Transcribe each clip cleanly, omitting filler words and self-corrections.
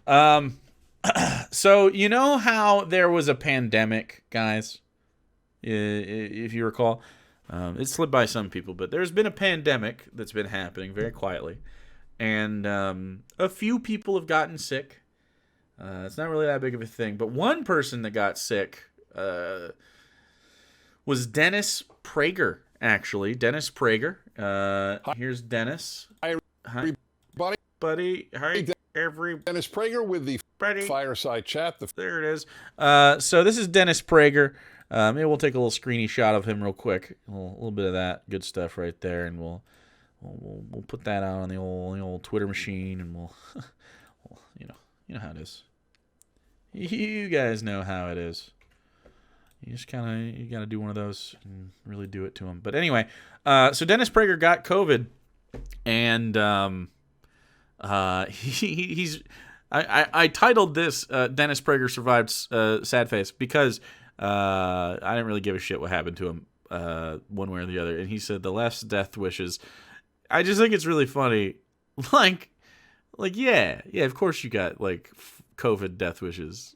Um, so you know how there was a pandemic, guys? If you recall, it slipped by some people, but there's been a pandemic that's been happening very quietly, and a few people have gotten sick. It's not really that big of a thing, but one person that got sick was Dennis Prager. Actually, Dennis Prager. Hi, Here's Dennis. Hi, everybody. buddy. Hi, Dennis Prager with the everybody. Fireside Chat. There it is. So this is Dennis Prager. Maybe we'll take a little screeny shot of him real quick. A little bit of that good stuff right there, and we'll put that out on the old Twitter machine, and we'll you know how it is. You guys know how it is. You just you gotta do one of those and really do it to him. But anyway, so Dennis Prager got COVID, and he's I titled this Dennis Prager survived sad face because I didn't really give a shit what happened to him one way or the other, and he said the left's death wishes. I just think it's really funny, like yeah, of course you got like COVID death wishes,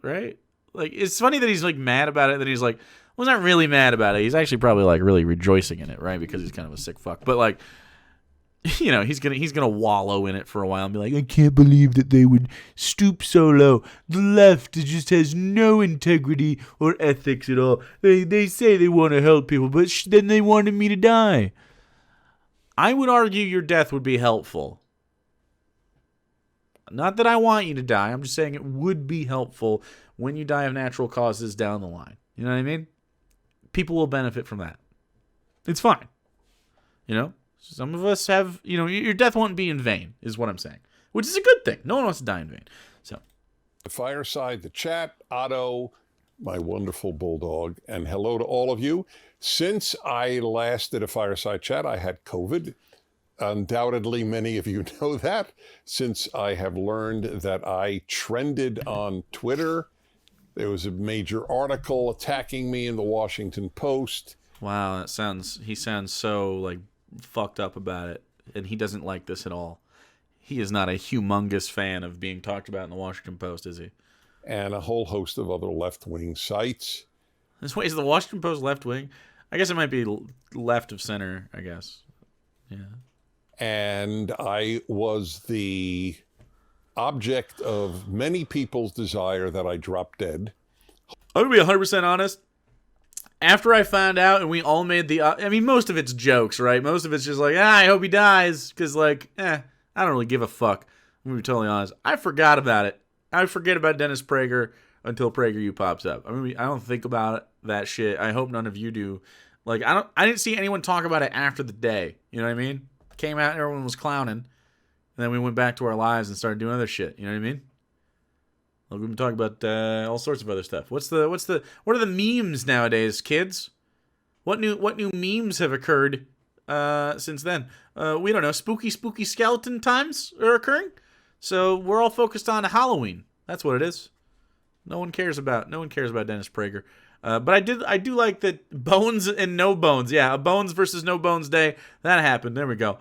right? Like, it's funny that he's like mad about it. That he's like, well, he's not really mad about it. He's actually probably like really rejoicing in it, right? Because he's kind of a sick fuck. But like, he's gonna wallow in it for a while and be like, I can't believe that they would stoop so low. The left just has no integrity or ethics at all. They say they want to help people, but then they wanted me to die. I would argue your death would be helpful. Not that I want you to die. I'm just saying it would be helpful when you die of natural causes down the line. You know what I mean? People will benefit from that. It's fine. Some of us have, your death won't be in vain, is what I'm saying. Which is a good thing. No one wants to die in vain. So, The Fireside, the chat, Otto, my wonderful bulldog, and hello to all of you. Since I last did a Fireside Chat, I had COVID. Undoubtedly, many of you know that, since I have learned that I trended on Twitter. There was a major article attacking me in the Washington Post. Wow, he sounds so like fucked up about it, and he doesn't like this at all. He is not a humongous fan of being talked about in the Washington Post, is he? And a whole host of other left-wing sites. This way, is the Washington Post left-wing? I guess it might be left of center, I guess. Yeah. And I was the object of many people's desire that I drop dead. I'm going to be 100% honest. After I found out and we all made most of it's jokes, right? Most of it's just like, I hope he dies. Because, I don't really give a fuck. I'm going to be totally honest. I forgot about it. I forget about Dennis Prager until PragerU pops up. I don't think about that shit. I hope none of you do. I didn't see anyone talk about it after the day. You know what I mean? Came out and everyone was clowning, and then we went back to our lives and started doing other shit. You know what I mean? We've been talking about all sorts of other stuff. What are the memes nowadays, kids? What new memes have occurred since then? We don't know. Spooky skeleton times are occurring, so we're all focused on Halloween. That's what it is. No one cares about Dennis Prager. But I do like that bones and no bones. Yeah, a bones versus no bones day. That happened. There we go.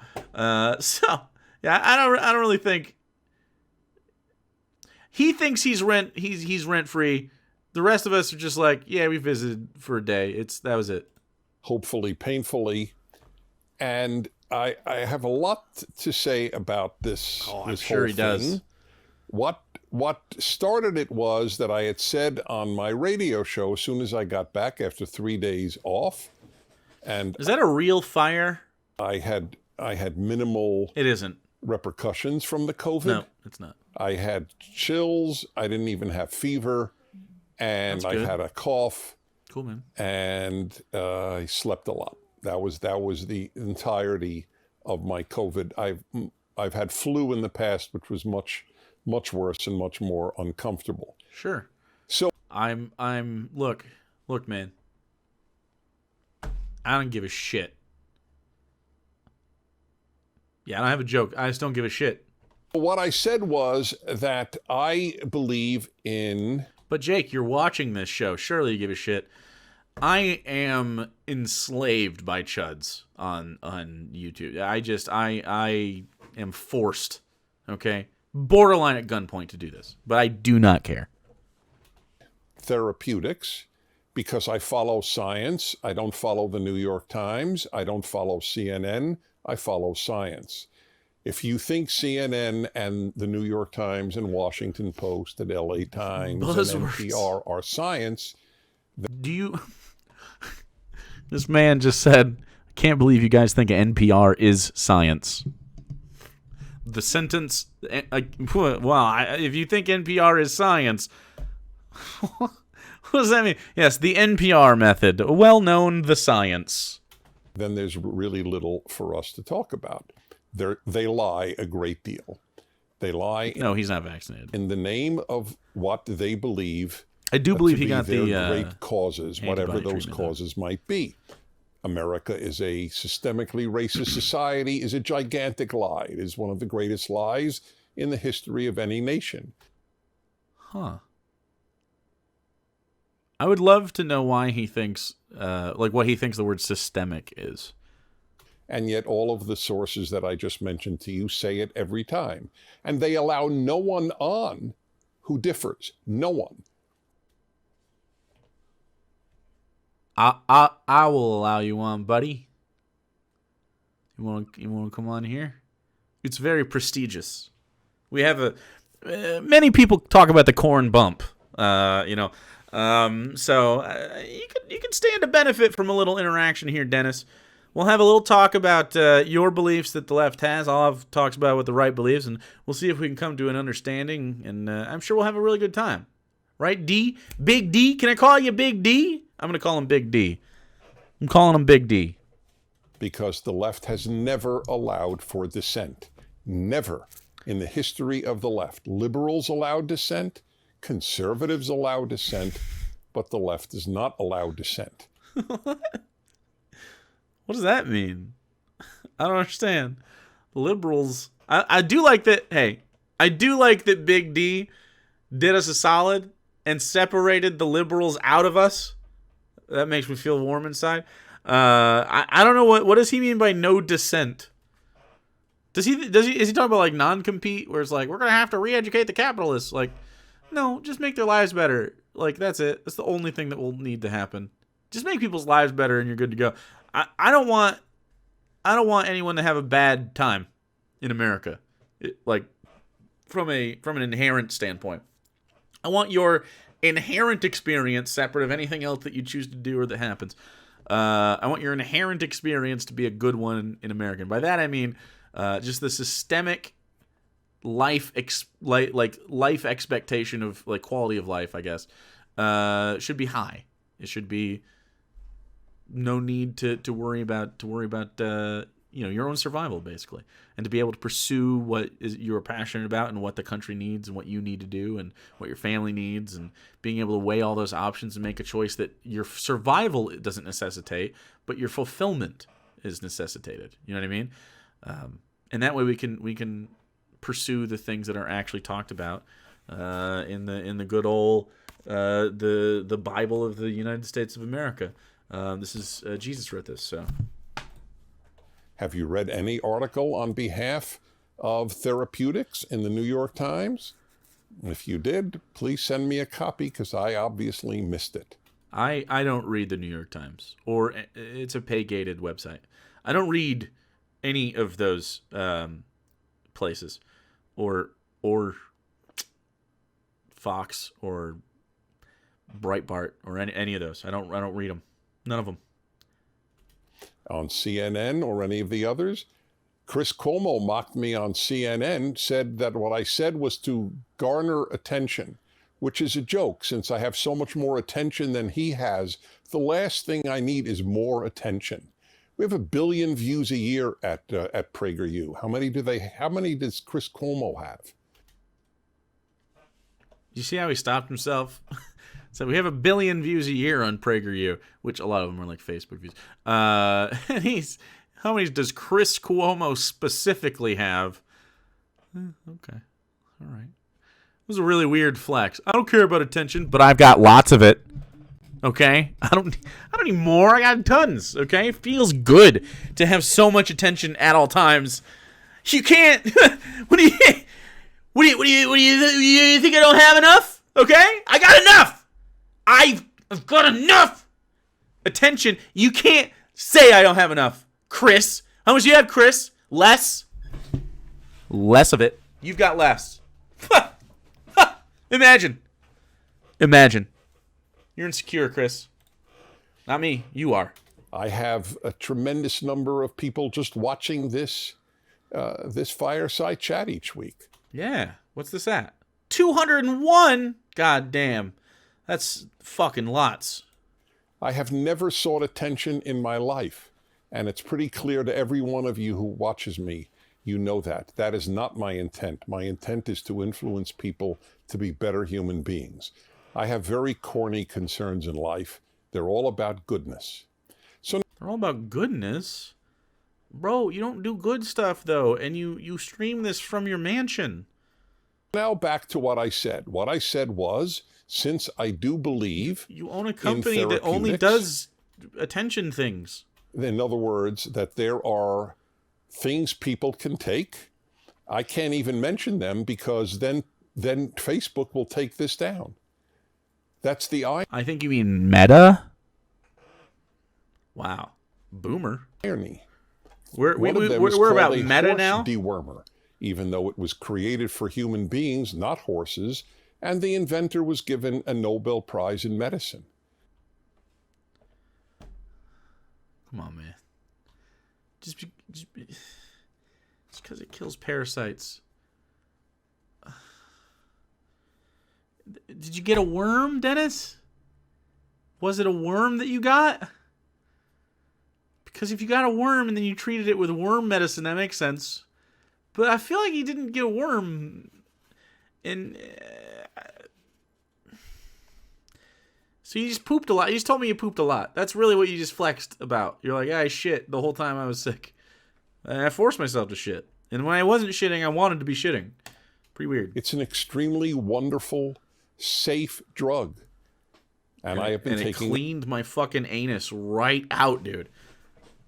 So yeah, I don't really think he thinks he's rent free. The rest of us are just like, yeah, we visited for a day. That was it. Hopefully, painfully, and I have a lot to say about this. Oh, I'm this sure whole he thing. does. What started it was that I had said on my radio show as soon as I got back after 3 days off, and is that a real fire? I had minimal. It isn't. Repercussions from the COVID. No, it's not. I had chills. I didn't even have fever, and I had a cough. Cool, man. And I slept a lot. That was the entirety of my COVID. I've had flu in the past, which was much worse and much more uncomfortable. Sure. So look, man. I don't give a shit. Yeah, I don't have a joke. I just don't give a shit. What I said was that I believe in... But Jake, you're watching this show. Surely you give a shit. I am enslaved by chuds on YouTube. I am forced, okay, borderline at gunpoint to do this, but I do not care. Therapeutics, because I follow science. I don't follow the New York Times. I don't follow CNN. I follow science. If you think CNN and the New York Times and Washington Post and LA Times Buzzwords. and NPR are science, Do you... This man just said, I can't believe you guys think NPR is science. The sentence... if you think NPR is science... What does that mean? Yes, the NPR method. Well known, the science. then there's really little for us to talk about. They lie a great deal. They lie. No, he's not vaccinated. In the name of what they believe. I do believe he got the great causes, whatever those treatment, causes might be. America is a systemically racist society, is a gigantic lie. It is one of the greatest lies in the history of any nation. Huh. I would love to know why he thinks, what he thinks the word systemic is. And yet all of the sources that I just mentioned to you say it every time. And they allow no one on who differs. No one. I will allow you on, buddy. You want to come on here? It's very prestigious. We have many people talk about the corn bump, so you can stand to benefit from a little interaction here, Dennis. We'll have a little talk about your beliefs that the left has. I'll have talks about what the right believes, and we'll see if we can come to an understanding, and I'm sure we'll have a really good time. Right, D? Big D? Can I call you Big D? I'm going to call him Big D. I'm calling him Big D. Because the left has never allowed for dissent. Never in the history of the left. Liberals allow dissent, conservatives allow dissent, but the left does not allow dissent. What does that mean? I don't understand. Liberals. I do like that. Hey, I do like that Big D did us a solid and separated the liberals out of us. That makes me feel warm inside. I don't know what does he mean by no dissent? Is he talking about like non-compete, where it's like we're gonna have to re-educate the capitalists? Like, no, just make their lives better. Like, that's it. That's the only thing that will need to happen. Just make people's lives better, and you're good to go. I don't want anyone to have a bad time in America. From an inherent standpoint. I want your inherent experience separate of anything else that you choose to do or that happens. I want your inherent experience to be a good one in America. And by that I mean just the systemic life expectation of like quality of life, I guess, should be high. It should be no need to worry about your own survival, basically, and to be able to pursue what you're passionate about and what the country needs and what you need to do and what your family needs, and being able to weigh all those options and make a choice that your survival doesn't necessitate, but your fulfillment is necessitated. You know what I mean? And that way we can pursue the things that are actually talked about in the good old the Bible of the United States of America. This is Jesus wrote this, so. Have you read any article on behalf of therapeutics in the New York Times? If you did, please send me a copy, because I obviously missed it. I don't read the New York Times, or it's a pay-gated website. I don't read any of those places, or Fox or Breitbart or any of those. I don't read them. None of them. On CNN or any of the others. Chris Cuomo mocked me on CNN, said that what I said was to garner attention, which is a joke since I have so much more attention than he has. The last thing I need is more attention. We have 1 billion views a year at PragerU. How many does Chris Cuomo have? You see how he stopped himself? So we have 1 billion views a year on PragerU, which a lot of them are like Facebook views. And how many does Chris Cuomo specifically have? Okay, all right. It was a really weird flex. I don't care about attention, but I've got lots of it. Okay, I don't need more. I got tons. Okay, it feels good to have so much attention at all times. You can't You think I don't have enough? Okay? I got enough. I've got enough attention. You can't say I don't have enough, Chris. How much do you have, Chris? Less? Less of it. You've got less. Imagine. You're insecure, Chris. Not me. You are. I have a tremendous number of people just watching this fireside chat each week. Yeah. What's this at? 201? God damn. That's fucking lots. I have never sought attention in my life. And it's pretty clear to every one of you who watches me, you know that. That is not my intent. My intent is to influence people to be better human beings. I have very corny concerns in life. They're all about goodness. They're all about goodness? Bro, you don't do good stuff, though, and you stream this from your mansion. Now back to what I said. What I said was, since I do believe you own a company that only does attention things. In other words, that there are things people can take. I can't even mention them because then Facebook will take this down. That's the irony. I think you mean Meta? Wow. Boomer. We're about Meta now? Dewormer, even though it was created for human beings, not horses, and the inventor was given a Nobel Prize in medicine. Come on, man. Just because it kills parasites. Did you get a worm, Dennis? Was it a worm that you got? Because if you got a worm and then you treated it with worm medicine, that makes sense. But I feel like you didn't get a worm. And so you just pooped a lot. You just told me you pooped a lot. That's really what you just flexed about. You're like, I shit the whole time I was sick. And I forced myself to shit. And when I wasn't shitting, I wanted to be shitting. Pretty weird. It's an extremely wonderful, safe drug. And I have been taking... it cleaned my fucking anus right out, dude.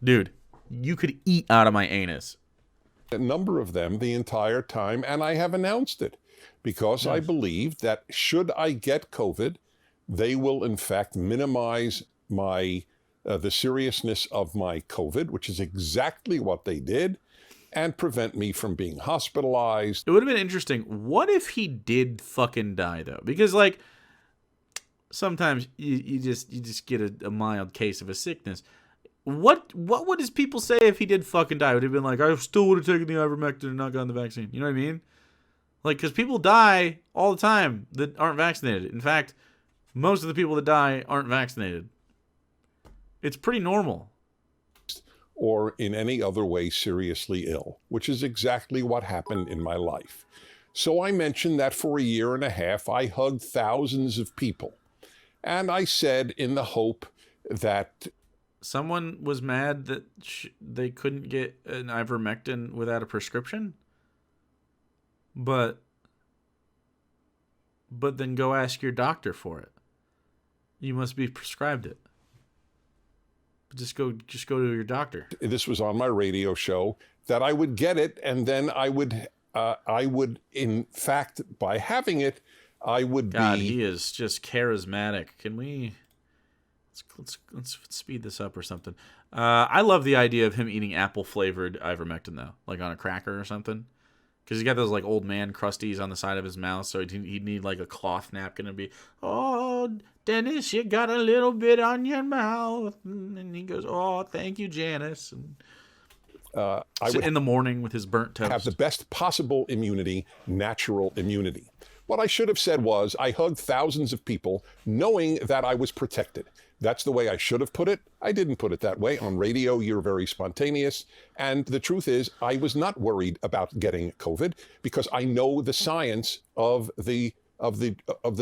Dude, you could eat out of my anus. A number of them the entire time, and I have announced it. Because I believe that should I get COVID, they will in fact minimize my the seriousness of my COVID, which is exactly what they did, and prevent me from being hospitalized. It would have been interesting. What if he did fucking die, though? Because, like, sometimes you just get a mild case of a sickness. What would his people say if he did fucking die? Would he have been like, I still would have taken the ivermectin and not gotten the vaccine? You know what I mean? Like, because people die all the time that aren't vaccinated. In fact, most of the people that die aren't vaccinated. It's pretty normal. Or in any other way seriously ill, which is exactly what happened in my life. So I mentioned that for a year and a half, I hugged thousands of people. And I said in the hope that... Someone was mad that they couldn't get an ivermectin without a prescription? But then go ask your doctor for it. You must be prescribed it. Just go to your doctor. This was on my radio show that I would get it, and then I would in fact, by having it, I would God, he is just charismatic. Can we let's speed this up or something? I love the idea of him eating apple flavored ivermectin though, like on a cracker or something. Because he's got those like old man crusties on the side of his mouth, so he'd need like a cloth napkin and be, oh, Dennis, you got a little bit on your mouth. And he goes, oh, thank you, Janice. And I would in the morning with his burnt toast. Have the best possible immunity, natural immunity. What I should have said was I hugged thousands of people knowing that I was protected. That's the way I should have put it. I didn't put it that way. On radio, you're very spontaneous. And the truth is, I was not worried about getting COVID because I know the science of the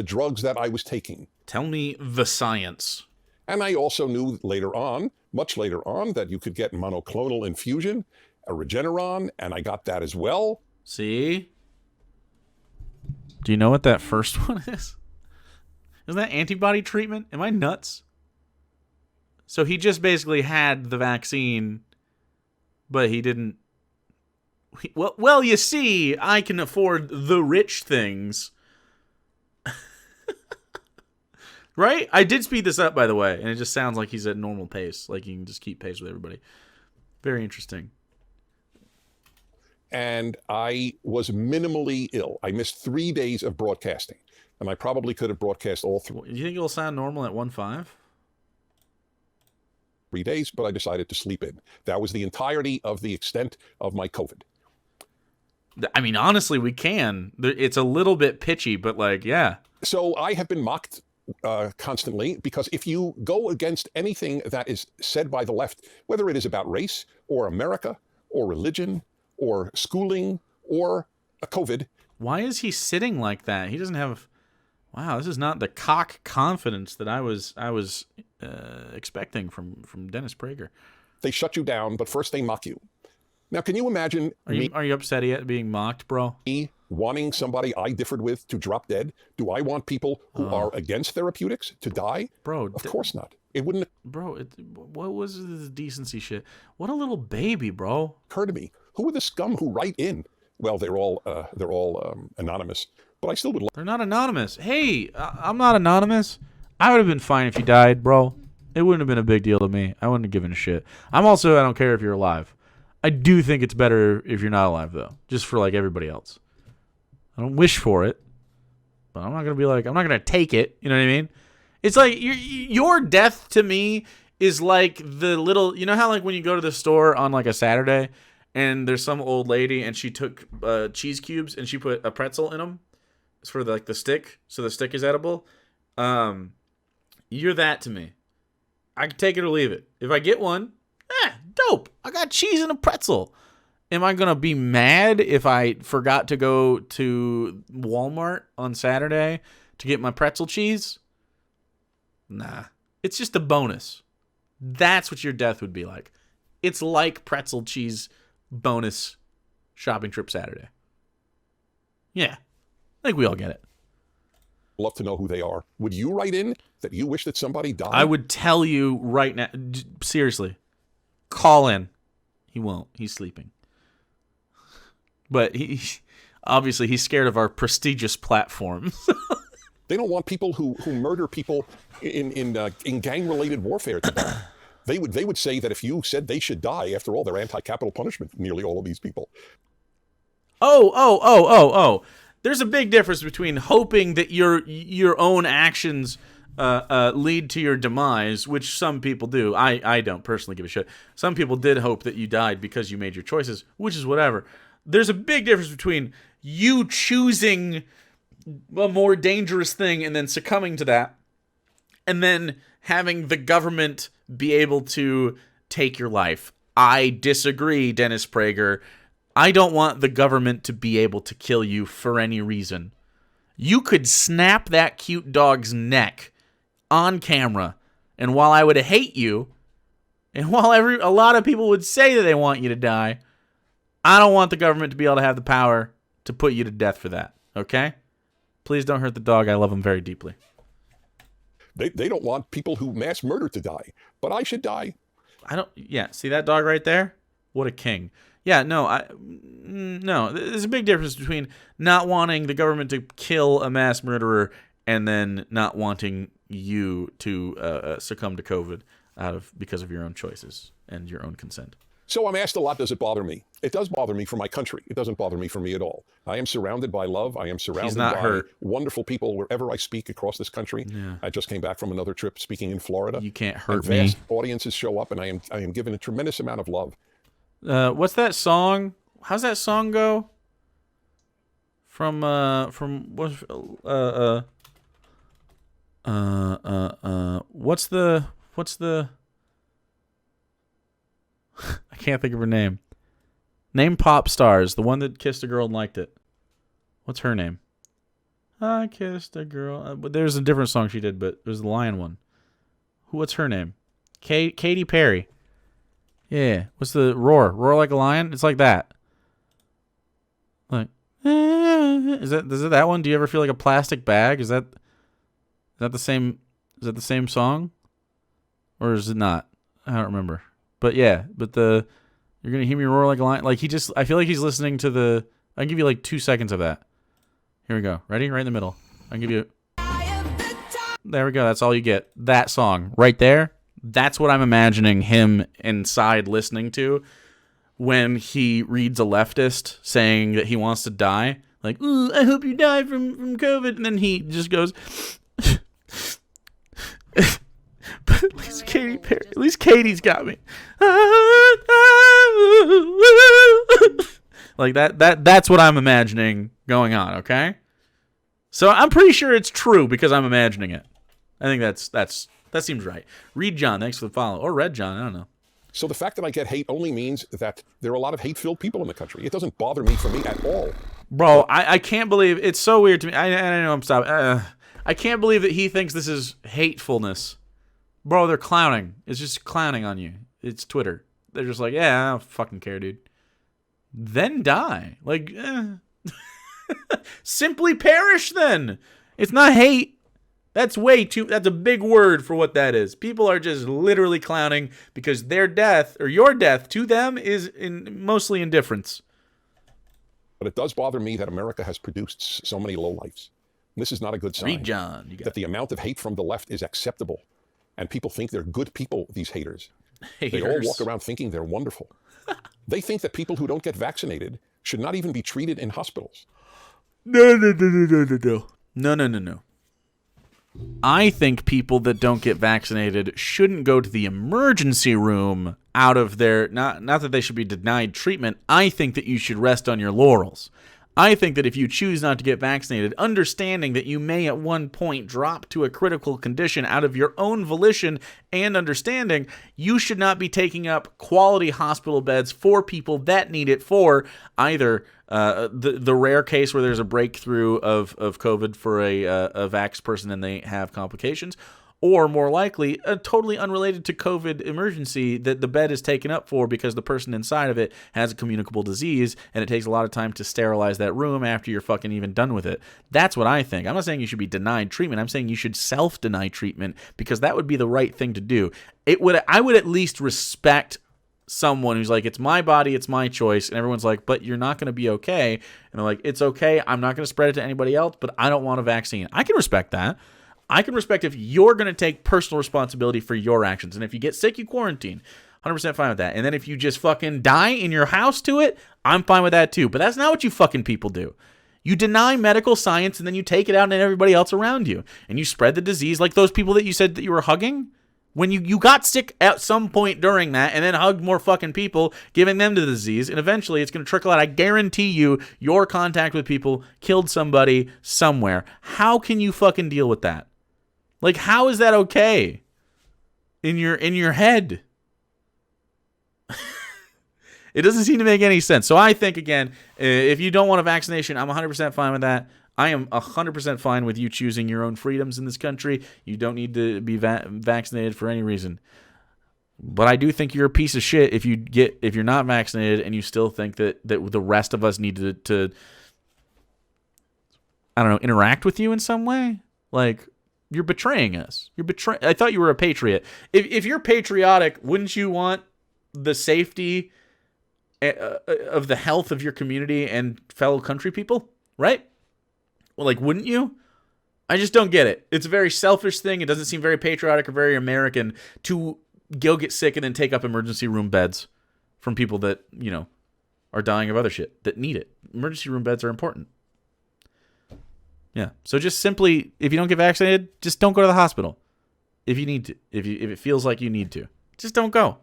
drugs that I was taking. Tell me the science. And I also knew later on, much later on, that you could get monoclonal infusion, a Regeneron, and I got that as well. See? Do you know what that first one is? Isn't that antibody treatment? Am I nuts? So he just basically had the vaccine, but he didn't Well, you see, I can afford the rich things. Right? I did speed this up, by the way, and it just sounds like he's at normal pace. Like he can just keep pace with everybody. Very interesting. And I was minimally ill. I missed 3 days of broadcasting, and I probably could have broadcast all Do you think it'll sound normal at 1.5? 3 days, but I decided to sleep in. That was the entirety of the extent of my COVID. I mean, honestly, we can. It's a little bit pitchy, but like, yeah. So I have been mocked constantly, because if you go against anything that is said by the left, whether it is about race or America or religion or schooling or COVID. Why is he sitting like that? He doesn't have. Wow, this is not the cock confidence that I was expecting from Dennis Prager. They shut you down, but first they mock you. Now, can you imagine Are you upset at being mocked, bro? me wanting somebody I differed with to drop dead? Do I want people who are against therapeutics to die? Bro, of course not. It wouldn't Bro, what was this decency shit? What a little baby, bro. occur to me. Who are the scum who write in? Well, they're all anonymous, but I still would. They're not anonymous. Hey, I'm not anonymous. I would have been fine if you died, bro. It wouldn't have been a big deal to me. I wouldn't have given a shit. I don't care if you're alive. I do think it's better if you're not alive, though, just for like everybody else. I don't wish for it, but I'm not gonna be like, I'm not gonna take it. You know what I mean? It's like your death to me is like the little, you know how like when you go to the store on like a Saturday and there's some old lady and she took cheese cubes and she put a pretzel in them for the stick, so the stick is edible. You're that to me. I can take it or leave it. If I get one, dope. I got cheese and a pretzel. Am I going to be mad if I forgot to go to Walmart on Saturday to get my pretzel cheese? Nah. It's just a bonus. That's what your death would be like. It's like pretzel cheese bonus shopping trip Saturday. Yeah. I think we all get it. Love to know who they are. Would you write in that you wish that somebody died? I would tell you right now. Seriously. Call in. He won't. He's sleeping. But obviously he's scared of our prestigious platform. They don't want people who murder people in gang-related warfare to die. They would say that if you said they should die, after all, they're anti-capital punishment, nearly all of these people. Oh. There's a big difference between hoping that your own actions lead to your demise, which some people do. I don't personally give a shit. Some people did hope that you died because you made your choices, which is whatever. There's a big difference between you choosing a more dangerous thing and then succumbing to that, and then having the government be able to take your life. I disagree, Dennis Prager. I don't want the government to be able to kill you for any reason. You could snap that cute dog's neck on camera, and while I would hate you, and while a lot of people would say that they want you to die, I don't want the government to be able to have the power to put you to death for that, okay? Please don't hurt the dog. I love him very deeply. They don't want people who mass murder to die, but I should die. Yeah, see that dog right there? What a king. Yeah, no, there's a big difference between not wanting the government to kill a mass murderer and then not wanting you to succumb to COVID because of your own choices and your own consent. So I'm asked a lot, does it bother me? It does bother me for my country. It doesn't bother me for me at all. I am surrounded by love. I am surrounded by wonderful people wherever I speak across this country. Yeah. I just came back from another trip speaking in Florida. You can't hurt me. Vast me. Audiences show up, and I am given a tremendous amount of love. What's that song? How's that song go? What's the I can't think of her name. Name pop stars, the one that kissed a girl and liked it. What's her name? I kissed a girl. There's a different song she did, but there's the lion one. What's her name? Katy Perry. Yeah. What's the roar? Roar like a lion? It's like that. Like, is it that one? Do you ever feel like a plastic bag? Is that the same? Is that the same song? Or is it not? I don't remember. But yeah, You're going to hear me roar like a lion. Like I feel like he's listening to the, I can give you like 2 seconds of that. Here we go. Ready? Right in the middle. I can give you, there we go. That's all you get. That song right there. That's what I'm imagining him inside listening to when he reads a leftist saying that he wants to die. Like, ooh, I hope you die from COVID. And then he just goes, but at least Katie's got me. Like that's what I'm imagining going on, okay? So I'm pretty sure it's true because I'm imagining it. I think that seems right. Read John, thanks for the follow. Or Red John, I don't know. So the fact that I get hate only means that there are a lot of hate-filled people in the country. It doesn't bother me at all. Bro, I can't believe, it's so weird to me. I know I'm stopping. I can't believe that he thinks this is hatefulness. Bro, they're clowning. It's just clowning on you. It's Twitter. They're just like, yeah, I don't fucking care, dude. Then die. Like, simply perish then. It's not hate. That's that's a big word for what that is. People are just literally clowning because their death, or your death, to them is mostly indifference. But it does bother me that America has produced so many lowlifes. This is not a good sign. Read John. That the amount of hate from the left is acceptable. And people think they're good people, these haters. They all walk around thinking they're wonderful. They think that people who don't get vaccinated should not even be treated in hospitals. No. I think people that don't get vaccinated shouldn't go to the emergency room out of their, not that they should be denied treatment. I think that you should rest on your laurels. I think that if you choose not to get vaccinated, understanding that you may at one point drop to a critical condition out of your own volition and understanding, you should not be taking up quality hospital beds for people that need it for either the rare case where there's a breakthrough of COVID for a vax person and they have complications, or more likely, a totally unrelated to COVID emergency that the bed is taken up for because the person inside of it has a communicable disease and it takes a lot of time to sterilize that room after you're fucking even done with it. That's what I think. I'm not saying you should be denied treatment. I'm saying you should self-deny treatment because that would be the right thing to do. I would at least respect someone who's like, it's my body, it's my choice, and everyone's like, but you're not going to be okay. And they're like, it's okay, I'm not going to spread it to anybody else, but I don't want a vaccine. I can respect that. I can respect if you're going to take personal responsibility for your actions. And if you get sick, you quarantine. 100% fine with that. And then if you just fucking die in your house to it, I'm fine with that too. But that's not what you fucking people do. You deny medical science and then you take it out on everybody else around you. And you spread the disease like those people that you said that you were hugging. When you got sick at some point during that and then hugged more fucking people, giving them the disease, and eventually it's going to trickle out. I guarantee you your contact with people killed somebody somewhere. How can you fucking deal with that? Like, how is that okay in your head? It doesn't seem to make any sense. So I think, again, if you don't want a vaccination, I'm 100% fine with that. I am 100% fine with you choosing your own freedoms in this country. You don't need to be vaccinated for any reason. But I do think you're a piece of shit if you're not vaccinated and you still think that the rest of us need to I don't know, interact with you in some way. Like, you're betraying us. I thought you were a patriot. If you're patriotic, wouldn't you want the safety of the health of your community and fellow country people? Right? Well, like, wouldn't you? I just don't get it. It's a very selfish thing. It doesn't seem very patriotic or very American to go get sick and then take up emergency room beds from people that, are dying of other shit that need it. Emergency room beds are important. Yeah. So just simply, if you don't get vaccinated, just don't go to the hospital. If you need to. If it feels like you need to. Just don't go.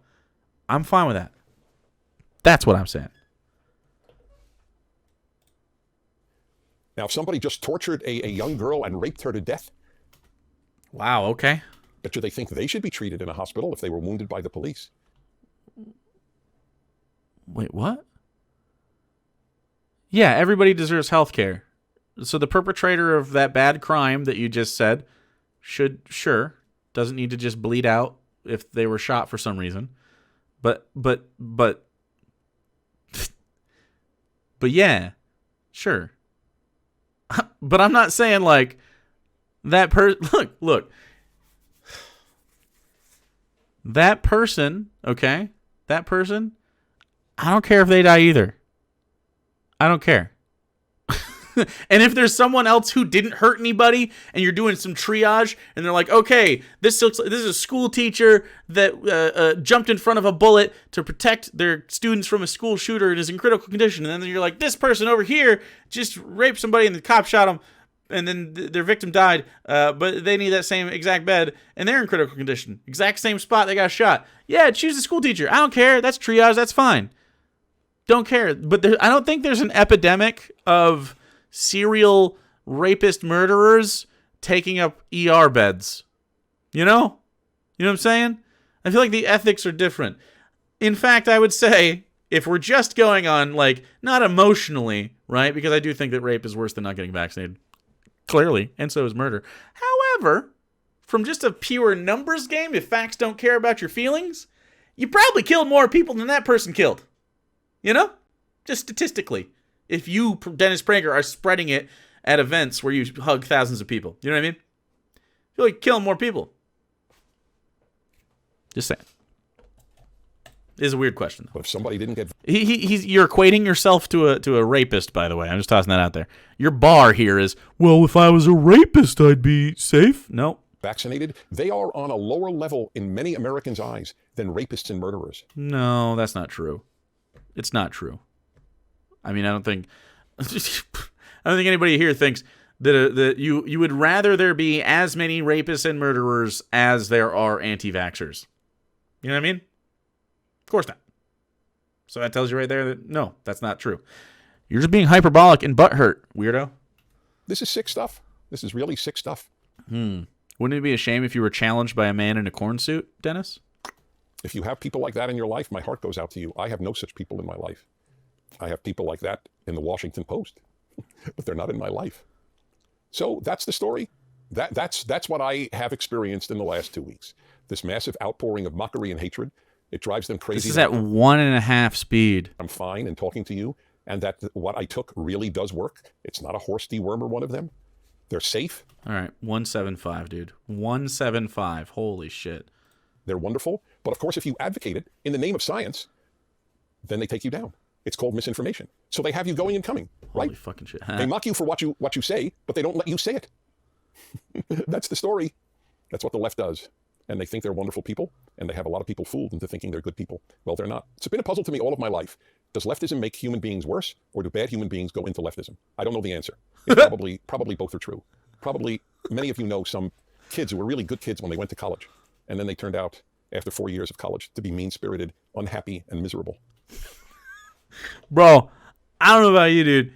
I'm fine with that. That's what I'm saying. Now, if somebody just tortured a young girl and raped her to death. Wow, okay. Bet you they think they should be treated in a hospital if they were wounded by the police. Wait, what? Yeah, everybody deserves health care. So the perpetrator of that bad crime that you just said doesn't need to just bleed out if they were shot for some reason. But yeah, sure. But I'm not saying like that look. That person, okay? That person, I don't care if they die either. I don't care. And if there's someone else who didn't hurt anybody and you're doing some triage and they're like, okay, this is a school teacher that jumped in front of a bullet to protect their students from a school shooter and is in critical condition. And then you're like, this person over here just raped somebody and the cop shot him and then their victim died, but they need that same exact bed and they're in critical condition. Exact same spot they got shot. Yeah, choose the school teacher. I don't care. That's triage. That's fine. Don't care. But I don't think there's an epidemic of serial rapist murderers taking up ER beds. You know? You know what I'm saying? I feel like the ethics are different. In fact, I would say, if we're just going on, like, not emotionally, right? Because I do think that rape is worse than not getting vaccinated. Clearly. And so is murder. However, from just a pure numbers game, if facts don't care about your feelings, you probably killed more people than that person killed. You know? Just statistically. If you, Dennis Prager, are spreading it at events where you hug thousands of people. You know what I mean? I feel like killing more people. Just saying. It is a weird question, though. But if somebody didn't get... You're equating yourself to a rapist, by the way. I'm just tossing that out there. Your bar here is, well, if I was a rapist, I'd be safe. No. Vaccinated, they are on a lower level in many Americans' eyes than rapists and murderers. No, that's not true. It's not true. I mean, I don't think anybody here thinks that you would rather there be as many rapists and murderers as there are anti-vaxxers. You know what I mean? Of course not. So that tells you right there that no, that's not true. You're just being hyperbolic and butthurt, weirdo. This is sick stuff. This is really sick stuff. Wouldn't it be a shame if you were challenged by a man in a corn suit, Dennis? If you have people like that in your life, my heart goes out to you. I have no such people in my life. I have people like that in the Washington Post, but they're not in my life. So that's the story. That's what I have experienced in the last 2 weeks. This massive outpouring of mockery and hatred. It drives them crazy. This is at 1.5 speed. I'm fine and talking to you, and that what I took really does work. It's not a horse dewormer, one of them. They're safe. All right, 175, dude. 175. Holy shit. They're wonderful. But of course, if you advocate it in the name of science, then they take you down. It's called misinformation. So they have you going and coming, right? Holy fucking shit. They mock you for what you say, but they don't let you say it. That's the story. That's what the left does. And they think they're wonderful people, and they have a lot of people fooled into thinking they're good people. Well, they're not. It's been a puzzle to me all of my life. Does leftism make human beings worse, or do bad human beings go into leftism? I don't know the answer. It's probably both are true. Probably many of you know some kids who were really good kids when they went to college, and then they turned out, after 4 years of college, to be mean-spirited, unhappy, and miserable. Bro, I don't know about you, dude.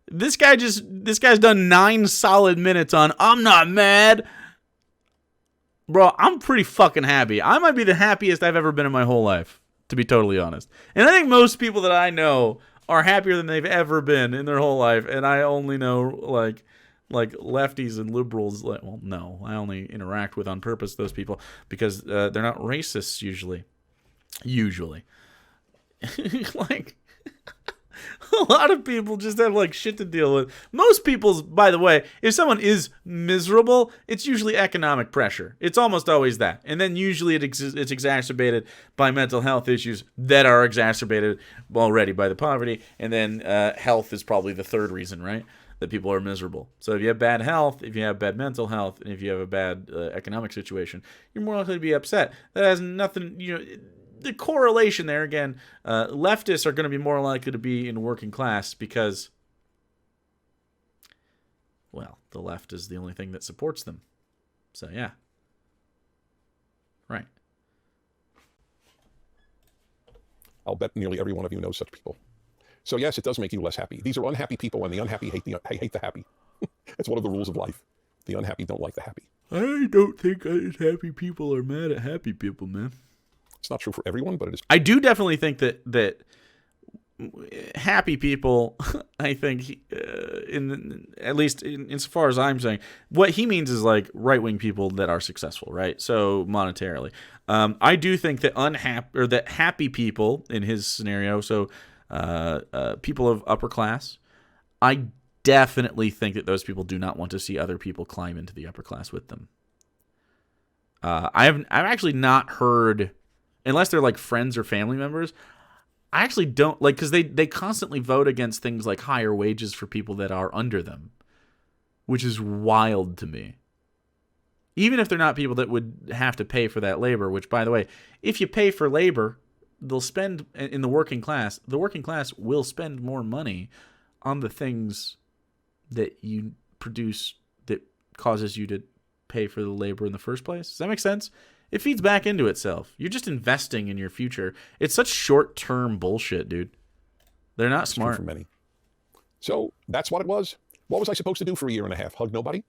This guy's done 9 solid minutes on I'm not mad. Bro, I'm pretty fucking happy. I might be the happiest I've ever been in my whole life, to be totally honest. And I think most people that I know are happier than they've ever been in their whole life. And I only know like lefties and liberals. Well, no, I only interact with on purpose those people because they're not racists usually. Like a lot of people just have like shit to deal with. Most people's, by the way, if someone is miserable, it's usually economic pressure. It's almost always that. And then usually it's exacerbated by mental health issues that are exacerbated already by the poverty. And then health is probably the third reason, right? That people are miserable. So if you have bad health, if you have bad mental health, and if you have a bad economic situation, you're more likely to be upset. That has nothing, the correlation there, again, leftists are going to be more likely to be in working class because, well, the left is the only thing that supports them. So, yeah. Right. I'll bet nearly every one of you knows such people. So, yes, it does make you less happy. These are unhappy people, and the unhappy hate the happy. It's one of the rules of life. The unhappy don't like the happy. I don't think happy people are mad at happy people, man. It's not true for everyone, but it is. I do definitely think that happy people, I think, at least insofar as I'm saying, what he means is like right-wing people that are successful, right? So monetarily, I do think that happy people in his scenario, so people of upper class, I definitely think that those people do not want to see other people climb into the upper class with them. I've actually not heard. unless they're like friends or family members, I actually don't like, because they constantly vote against things like higher wages for people that are under them, which is wild to me. Even if they're not people that would have to pay for that labor, which, by the way, if you pay for labor, they'll spend in the working class will spend more money on the things that you produce that causes you to pay for the labor in the first place. Does that make sense? It feeds back into itself. You're just investing in your future. It's such short-term bullshit, dude. They're not smart. For many. So that's what it was. What was I supposed to do for a year and a half? Hug nobody?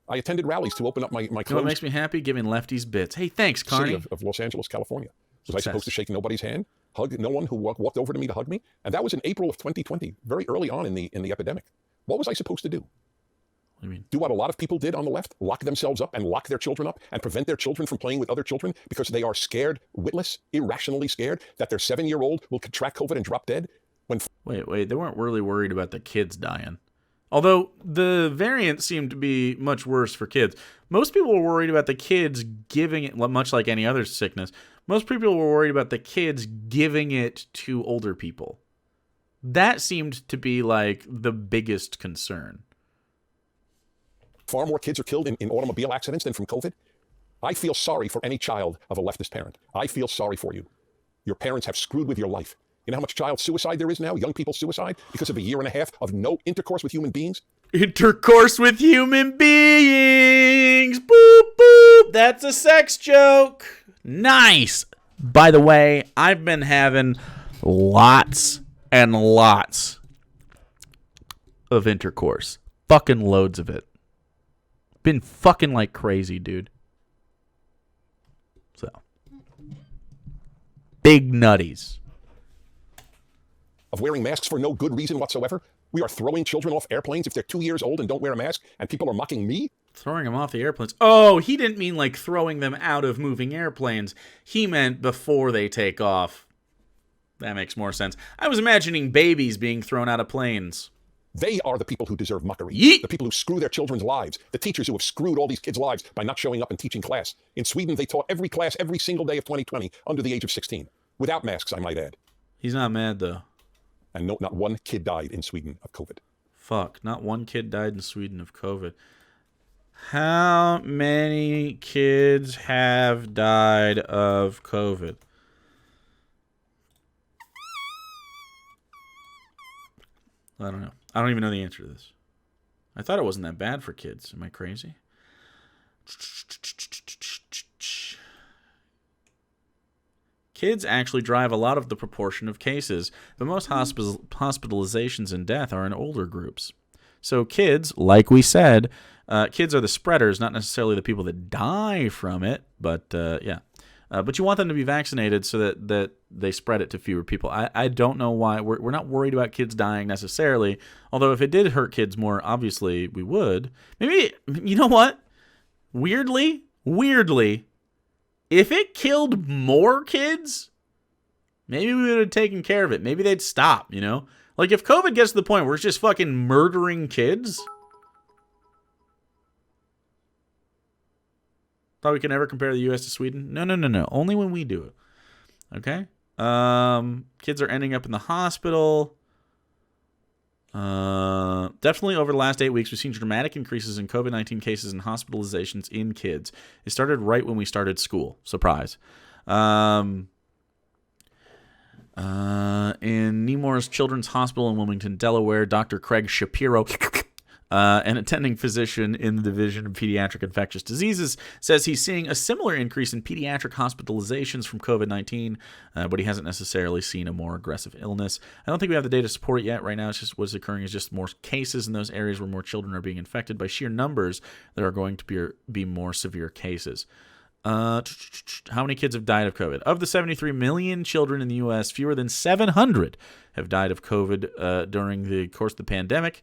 I attended rallies to open up my You know what closed makes me happy? Giving lefties bits. Hey, thanks, Carney. city of Los Angeles, California. Was I supposed to shake nobody's hand? Hug no one who walked over to me to hug me? And that was in April of 2020, very early on in the epidemic. What was I supposed to do? What do you mean? Do what a lot of people did on the left, lock themselves up and lock their children up and prevent their children from playing with other children because they are scared, witless, irrationally scared that their 7-year-old will contract COVID and drop dead? Wait, they weren't really worried about the kids dying. Although the variant seemed to be much worse for kids. Most people were worried about the kids giving it, much like any other sickness, most people were worried about the kids giving it to older people. That seemed to be like the biggest concern. Far more kids are killed in automobile accidents than from COVID. I feel sorry for any child of a leftist parent. I feel sorry for you. Your parents have screwed with your life. You know how much child suicide there is now? Young people suicide because of a year and a half of no intercourse with human beings? Intercourse with human beings! Boop, boop! That's a sex joke! Nice! By the way, I've been having lots and lots of intercourse. Fucking loads of it. Been fucking like crazy, dude. So. Big nutties. Of wearing masks for no good reason whatsoever? We are throwing children off airplanes if they're 2 years old and don't wear a mask, and people are mocking me? Throwing them off the airplanes. Oh, he didn't mean like throwing them out of moving airplanes. He meant before they take off. That makes more sense. I was imagining babies being thrown out of planes. They are the people who deserve mockery. Yeet. The people who screw their children's lives. The teachers who have screwed all these kids' lives by not showing up and teaching class. In Sweden, they taught every class every single day of 2020 under the age of 16. Without masks, I might add. He's not mad, though. And no, not one kid died in Sweden of COVID. Fuck, not one kid died in Sweden of COVID. How many kids have died of COVID? I don't know. I don't even know the answer to this. I thought it wasn't that bad for kids. Am I crazy? Kids actually drive a lot of the proportion of cases, but most hospitalizations and death are in older groups. So kids, like we said, kids are the spreaders, not necessarily the people that die from it, but yeah. But you want them to be vaccinated so that they spread it to fewer people. I don't know why. We're not worried about kids dying necessarily, although if it did hurt kids more, obviously we would. Maybe, you know what? Weirdly, if it killed more kids, maybe we would have taken care of it. Maybe they'd stop, you know? Like, if COVID gets to the point where it's just fucking murdering kids, thought we could never compare the U.S. to Sweden? No. Only when we do it. Okay? Kids are ending up in the hospital. Definitely over the last 8 weeks, we've seen dramatic increases in COVID-19 cases and hospitalizations in kids. It started right when we started school. Surprise. In Nemours Children's Hospital in Wilmington, Delaware, Dr. Craig Shapiro, an attending physician in the Division of Pediatric Infectious Diseases, says he's seeing a similar increase in pediatric hospitalizations from COVID-19, but he hasn't necessarily seen a more aggressive illness. I don't think we have the data to support it yet. Right now, it's just what's occurring is just more cases in those areas where more children are being infected. By sheer numbers, there are going to be more severe cases. How many kids have died of COVID? Of the 73 million children in the U.S., fewer than 700 have died of COVID during the course of the pandemic.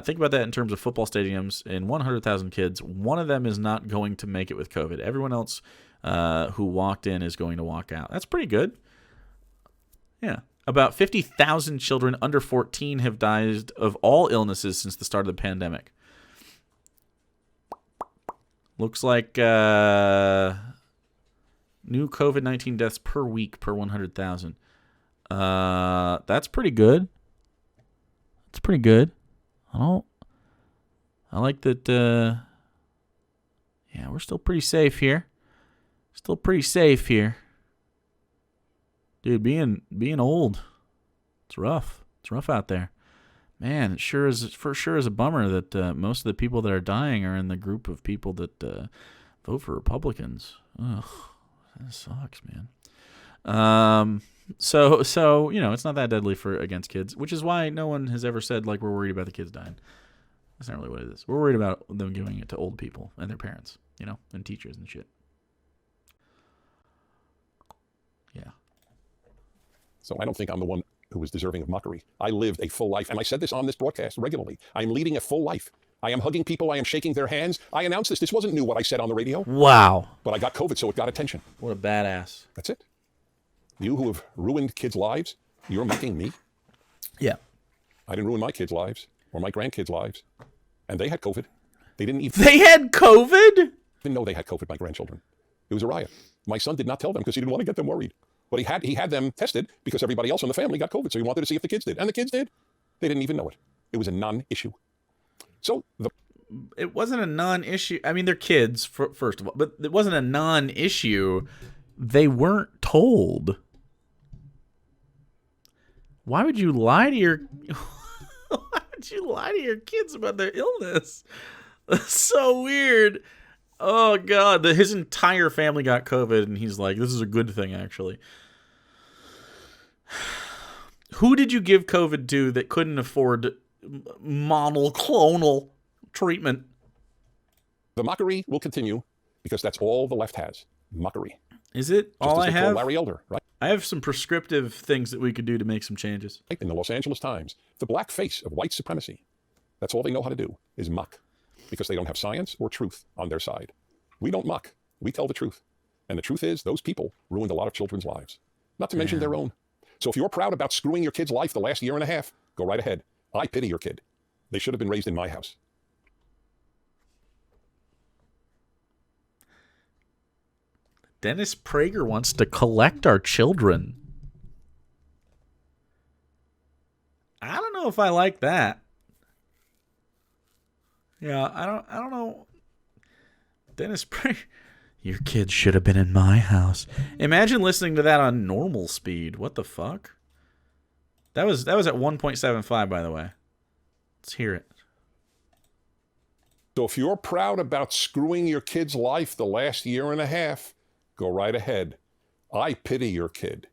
Think about that in terms of football stadiums. In 100,000 kids, one of them is not going to make it with COVID. Everyone else who walked in is going to walk out. That's pretty good. Yeah. About 50,000 children under 14 have died of all illnesses since the start of the pandemic. Looks like New COVID-19 deaths per week per 100,000. That's pretty good. That's pretty good. I like that. Yeah, we're still pretty safe here. Dude, being old, it's rough. It's rough out there. Man, it sure is a bummer that most of the people that are dying are in the group of people that vote for Republicans. Ugh, that sucks, man. So it's not that deadly against kids, which is why no one has ever said like we're worried about the kids dying. That's not really what it is. We're worried about them giving it to old people and their parents, and teachers and shit. Yeah. So I don't think I'm the one who was deserving of mockery. I lived a full life, and I said this on this broadcast regularly. I am leading a full life. I am hugging people. I am shaking their hands. I announced this. This wasn't new what I said on the radio. Wow. But I got COVID, so it got attention. What a badass. That's it. You who have ruined kids' lives, you're mocking me. Yeah. I didn't ruin my kids' lives or my grandkids' lives. And they had COVID. They didn't even... They had COVID? Didn't know they had COVID, my grandchildren. It was a riot. My son did not tell them because he didn't want to get them worried. But he had them tested because everybody else in the family got COVID, so he wanted to see if the kids did. And the kids did. They didn't even know it. It was a non-issue. So it wasn't a non-issue. I mean, they're kids, first of all, but it wasn't a non-issue. They weren't told. Why would you lie to your kids about their illness? That's so weird. Oh God, his entire family got COVID, and he's like, "This is a good thing, actually." Who did you give COVID to that couldn't afford monoclonal treatment? The mockery will continue because that's all the left has. Mockery. Is it Just all as I they call have? Larry Elder, right? I have some prescriptive things that we could do to make some changes. In the Los Angeles Times, the black face of white supremacy. That's all they know how to do is mock because they don't have science or truth on their side. We don't mock. We tell the truth. And the truth is those people ruined a lot of children's lives, not to mention their own. So if you're proud about screwing your kid's life the last year and a half, go right ahead. I pity your kid. They should have been raised in my house. Dennis Prager wants to collect our children. I don't know if I like that. Yeah, I don't know. Dennis Prager, your kids should have been in my house. Imagine listening to that on normal speed. What the fuck? That was at 1.75, by the way. Let's hear it. So if you're proud about screwing your kid's life the last year and a half, go right ahead. I pity your kid.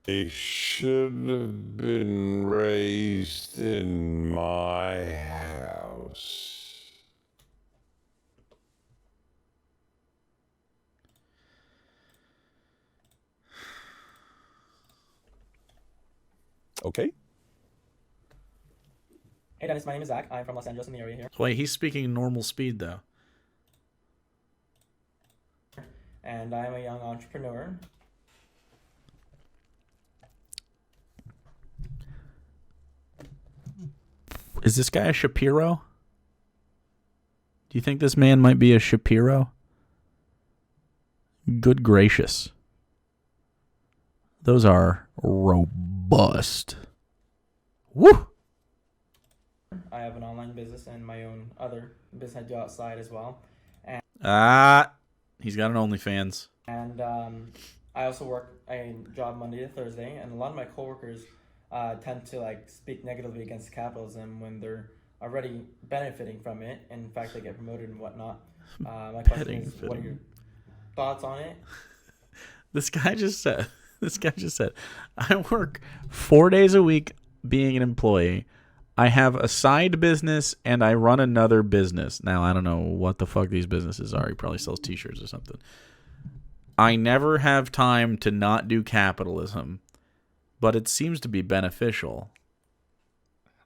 They should have been raised in my house. Okay. Hey Dennis, my name is Zach. I'm from Los Angeles in the area here. Wait, he's speaking normal speed, though. And I'm a young entrepreneur. Is this guy a Shapiro? Do you think this man might be a Shapiro? Good gracious. Those are robust. Woo! I have an online business and my own other business I do outside as well. He's got an OnlyFans. And I also work a job Monday to Thursday, and a lot of my coworkers tend to speak negatively against capitalism when they're already benefiting from it. And in fact, they get promoted and whatnot. My question is, what are your thoughts on it? This guy just said, I work 4 days a week being an employee. I have a side business and I run another business. Now, I don't know what the fuck these businesses are. He probably sells t-shirts or something. I never have time to not do capitalism, but it seems to be beneficial.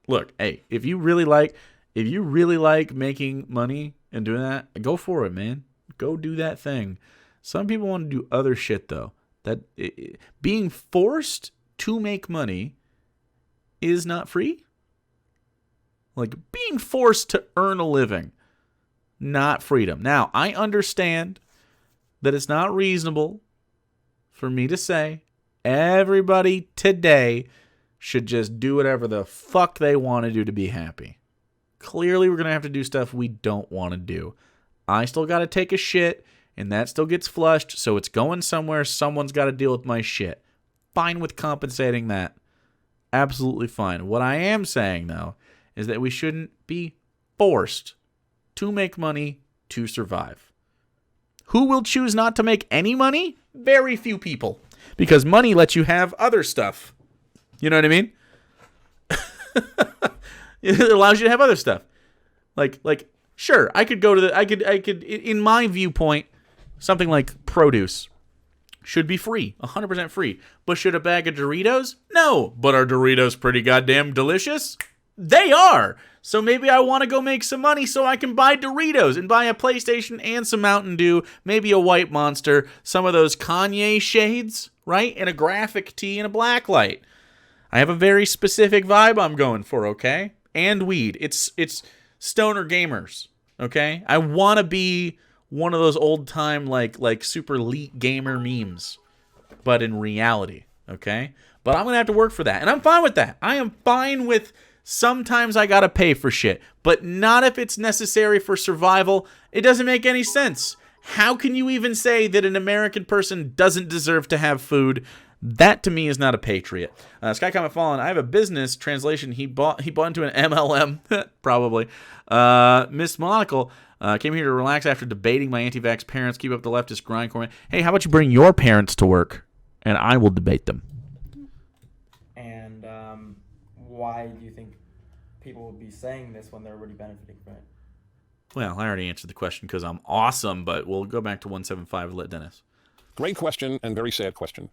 Look, hey, if you really like making money and doing that, go for it, man. Go do that thing. Some people want to do other shit, though. Being forced to make money is not free. Like, being forced to earn a living, not freedom. Now, I understand that it's not reasonable for me to say everybody today should just do whatever the fuck they want to do to be happy. Clearly, we're going to have to do stuff we don't want to do. I still got to take a shit, and that still gets flushed, so it's going somewhere. Someone's got to deal with my shit. Fine with compensating that. Absolutely fine. What I am saying, though, is that we shouldn't be forced to make money to survive. Who will choose not to make any money? Very few people. Because money lets you have other stuff. You know what I mean? It allows you to have other stuff. Like sure, I could go to I could in my viewpoint, something like produce should be free, 100% free. But should a bag of Doritos? No. But are Doritos pretty goddamn delicious? They are. So maybe I want to go make some money so I can buy Doritos and buy a PlayStation and some Mountain Dew, maybe a White Monster, some of those Kanye shades, right? And a graphic tee and a black light. I have a very specific vibe I'm going for, okay? And weed. It's stoner gamers, okay? I want to be one of those old-time, like super elite gamer memes, but in reality, okay? But I'm going to have to work for that, and I'm fine with that. I am fine with sometimes I got to pay for shit, but not if it's necessary for survival. It doesn't make any sense. How can you even say that an American person doesn't deserve to have food? That to me is not a patriot. Sky Comet Fallen, I have a business translation. He bought into an MLM, probably. Miss Monocle came here to relax after debating my anti-vax parents. Keep up the leftist grindcore. Hey, how about you bring your parents to work, and I will debate them. And why do you think people would be saying this when they're already benefiting from it? Well, I already answered the question because I'm awesome, but we'll go back to 175 and let Dennis. Great question and very sad question.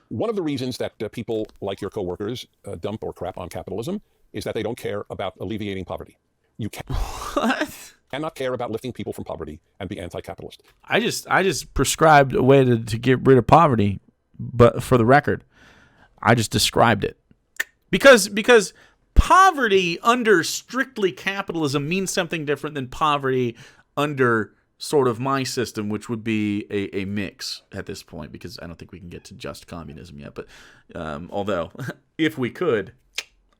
One of the reasons that people like your coworkers dump or crap on capitalism is that they don't care about alleviating poverty. You cannot care about lifting people from poverty and be anti-capitalist. I just prescribed a way to get rid of poverty, but for the record, I just described it. Because poverty under strictly capitalism means something different than poverty under sort of my system, which would be a mix at this point, because I don't think we can get to just communism yet. But although, if we could,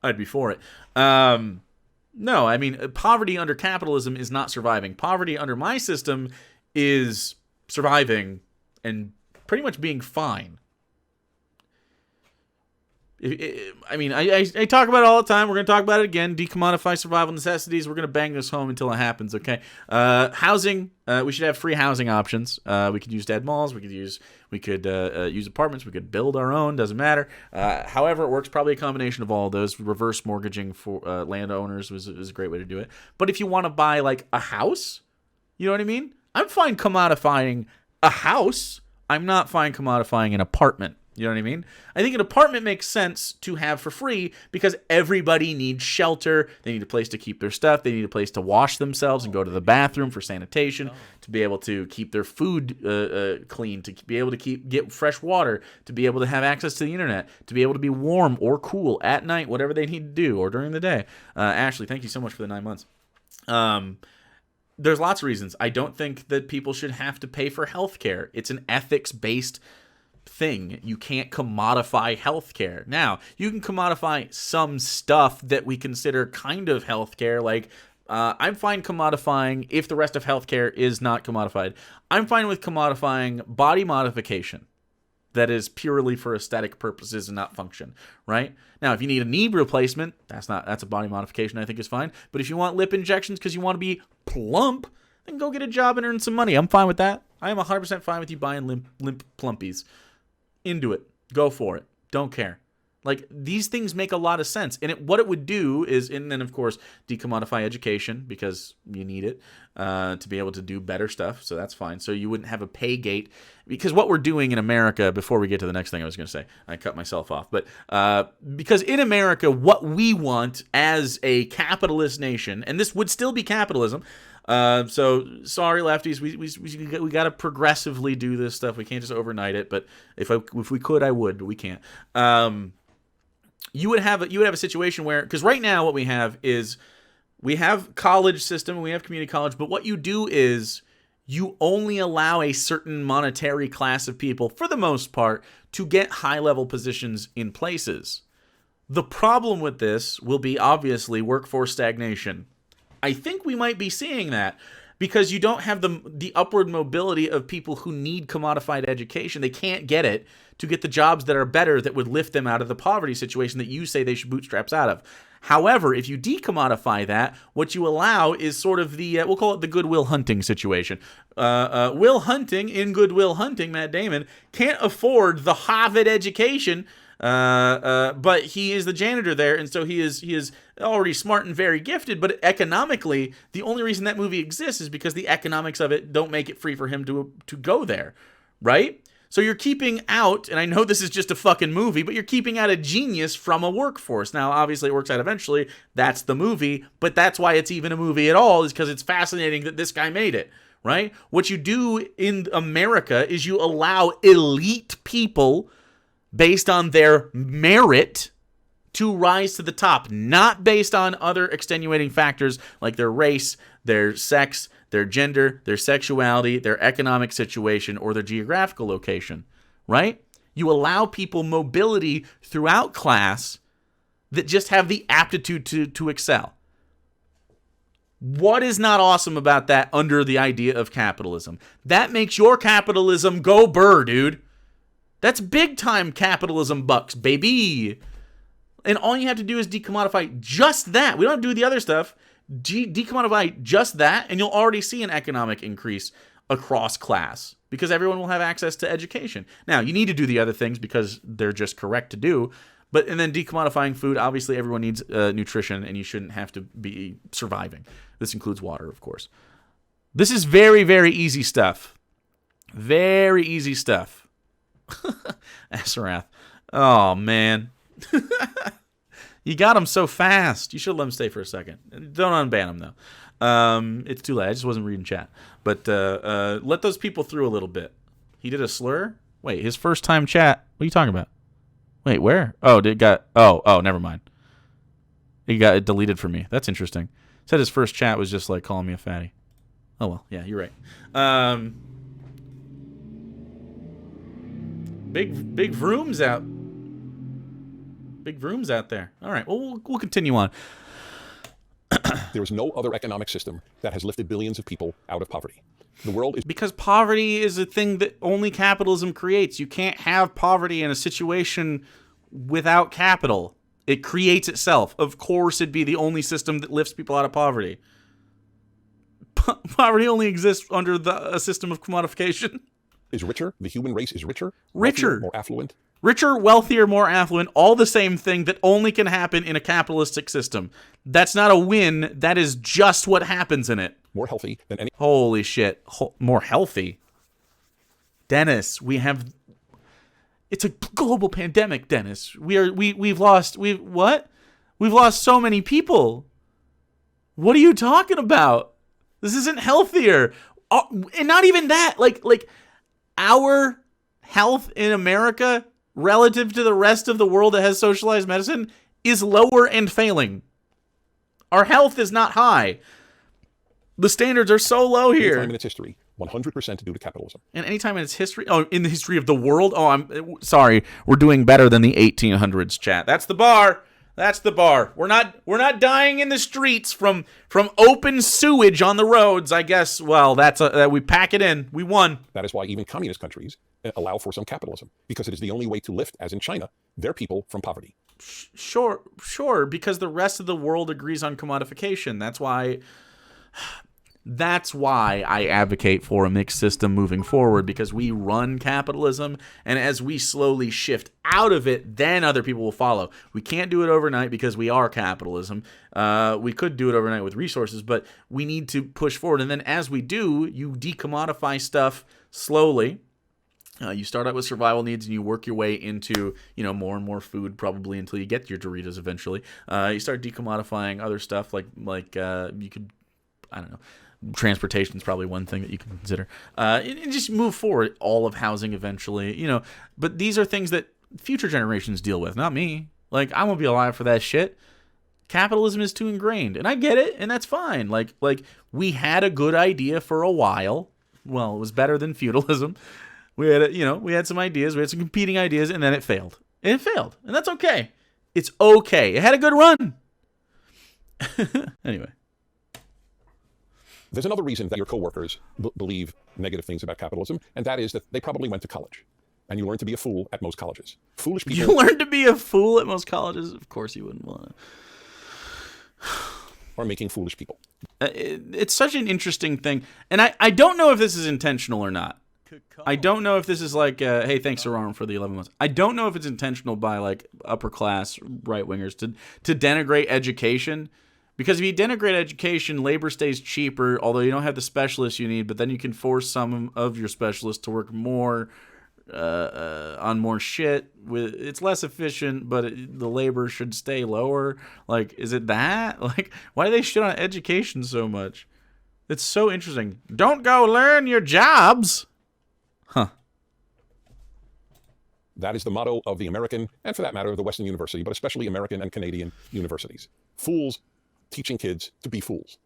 I'd be for it. No, I mean, poverty under capitalism is not surviving. Poverty under my system is surviving and pretty much being fine. I mean, I talk about it all the time. We're going to talk about it again. Decommodify survival necessities. We're going to bang this home until it happens, okay? Housing. We should have free housing options. We could use dead malls. We could use apartments. We could build our own. Doesn't matter. However, it works probably a combination of all of those. Reverse mortgaging for landowners is a great way to do it. But if you want to buy, like, a house, you know what I mean? I'm fine commodifying a house. I'm not fine commodifying an apartment. You know what I mean? I think an apartment makes sense to have for free because everybody needs shelter. They need a place to keep their stuff. They need a place to wash themselves and go to the bathroom for sanitation, to be able to keep their food clean, to be able to get fresh water, to be able to have access to the internet, to be able to be warm or cool at night, whatever they need to do, or during the day. Ashley, thank you so much for the 9 months. There's lots of reasons. I don't think that people should have to pay for healthcare. It's an ethics-based thing. You can't commodify healthcare. Now, you can commodify some stuff that we consider kind of healthcare, like I'm fine commodifying if the rest of healthcare is not commodified. I'm fine with commodifying body modification that is purely for aesthetic purposes and not function, right? Now, if you need a knee replacement, that's a body modification I think is fine. But if you want lip injections because you want to be plump, then go get a job and earn some money. I'm fine with that. I am 100% fine with you buying limp plumpies. Into it. Go for it. Don't care. Like, these things make a lot of sense. And what it would do is, and then, of course, decommodify education because you need it to be able to do better stuff. So that's fine. So you wouldn't have a pay gate. Because what we're doing in America, before we get to the next thing I was going to say, I cut myself off. But because in America, what we want as a capitalist nation, and this would still be capitalism, so sorry, lefties, we got to progressively do this stuff. We can't just overnight it. But if we could, I would, but we can't. You would have a situation where, because right now what we have is We have college system, we have community college, but what you do is you only allow a certain monetary class of people, for the most part, to get high-level positions in places. The problem with this will be, obviously, workforce stagnation. I think we might be seeing that because you don't have the upward mobility of people who need commodified education. They can't get it to get the jobs that are better that would lift them out of the poverty situation that you say they should bootstraps out of. However, if you decommodify that, what you allow is sort of the, we'll call it the Goodwill Hunting situation. Will Hunting, in Goodwill Hunting, Matt Damon, can't afford the Harvard education, but he is the janitor there, and so he is already smart and very gifted, but economically, the only reason that movie exists is because the economics of it don't make it free for him to go there, right? So you're keeping out, and I know this is just a fucking movie, but you're keeping out a genius from a workforce. Now, obviously, it works out eventually. That's the movie, but that's why it's even a movie at all, is because it's fascinating that this guy made it, right? What you do in America is you allow elite people, based on their merit, to rise to the top, not based on other extenuating factors like their race, their sex, their gender, their sexuality, their economic situation, or their geographical location, right? You allow people mobility throughout class that just have the aptitude to excel. What is not awesome about that under the idea of capitalism? That makes your capitalism go burr, dude. That's big time capitalism bucks, baby. And all you have to do is decommodify just that. We don't do the other stuff. Decommodify just that, and you'll already see an economic increase across class because everyone will have access to education. Now, you need to do the other things because they're just correct to do. And then decommodifying food, obviously everyone needs nutrition, and you shouldn't have to be surviving. This includes water, of course. This is very, very easy stuff. Very easy stuff. Asarath. Oh, man. You got him so fast. You should let him stay for a second. Don't unban him, though. It's too late. I just wasn't reading chat. But let those people through a little bit. He did a slur? Wait, his first time chat. What are you talking about? Wait, where? Oh, never mind. He got it deleted for me. That's interesting. Said his first chat was just like calling me a fatty. Oh, well. Yeah, you're right. Big vrooms out. Big vrooms out there. All right, well, we'll continue on. There is no other economic system that has lifted billions of people out of poverty. The world is... Because poverty is a thing that only capitalism creates. You can't have poverty in a situation without capital. It creates itself. Of course, it'd be the only system that lifts people out of poverty. Poverty only exists under a system of commodification. Is richer. The human race is richer. Richer. Wealthier, more affluent. Richer, wealthier, more affluent, all the same thing that only can happen in a capitalistic system. That's not a win. That is just what happens in it. More healthy than any... Holy shit. More healthy? Dennis, we have... It's a global pandemic, Dennis. We've lost so many people. What are you talking about? This isn't healthier. And not even that. Like our health in America relative to the rest of the world that has socialized medicine is lower and failing. Our health is not high. The standards are so low here. Anytime in its history, 100% due to capitalism. And anytime in its history, in the history of the world, I'm sorry, we're doing better than the 1800s, chat. That's the bar. That's the bar. We're not dying in the streets from open sewage on the roads. I guess. Well, we pack it in. We won. That is why even communist countries allow for some capitalism, because it is the only way to lift, as in China, their people from poverty. Sure, because the rest of the world agrees on commodification. That's why I advocate for a mixed system moving forward, because we run capitalism, and as we slowly shift out of it, then other people will follow. We can't do it overnight because we are capitalism. We could do it overnight with resources, but we need to push forward. And then as we do, you decommodify stuff slowly. You start out with survival needs and you work your way into, more and more food probably until you get your Doritos eventually. You start decommodifying other stuff like you could, I don't know, transportation is probably one thing that you can consider. And just move forward. All of housing eventually, But these are things that future generations deal with, not me. Like, I won't be alive for that shit. capitalism is too ingrained. And I get it, and that's fine. Like we had a good idea for a while. Well, it was better than feudalism. We had some ideas, we had some competing ideas, and then it failed. And it failed. And that's okay. It's okay. It had a good run. Anyway. There's another reason that your coworkers believe negative things about capitalism, and that is that they probably went to college. And you learn to be a fool at most colleges. Foolish people... You learn to be a fool at most colleges? Of course you wouldn't want to. ...are making foolish people. It's such an interesting thing. And I don't know if this is intentional or not. I don't know if this is like, hey, thanks, Saran, for the 11 months. I don't know if it's intentional by like upper class right-wingers to denigrate education. Because if you denigrate education, labor stays cheaper, although you don't have the specialists you need, but then you can force some of your specialists to work more on more shit. It's less efficient, but the labor should stay lower. Like, is it that? Like, why do they shit on education so much? It's so interesting. Don't go learn your jobs. Huh. That is the motto of the American, and for that matter, of the Western University, but especially American and Canadian universities. Fools teaching kids to be fools.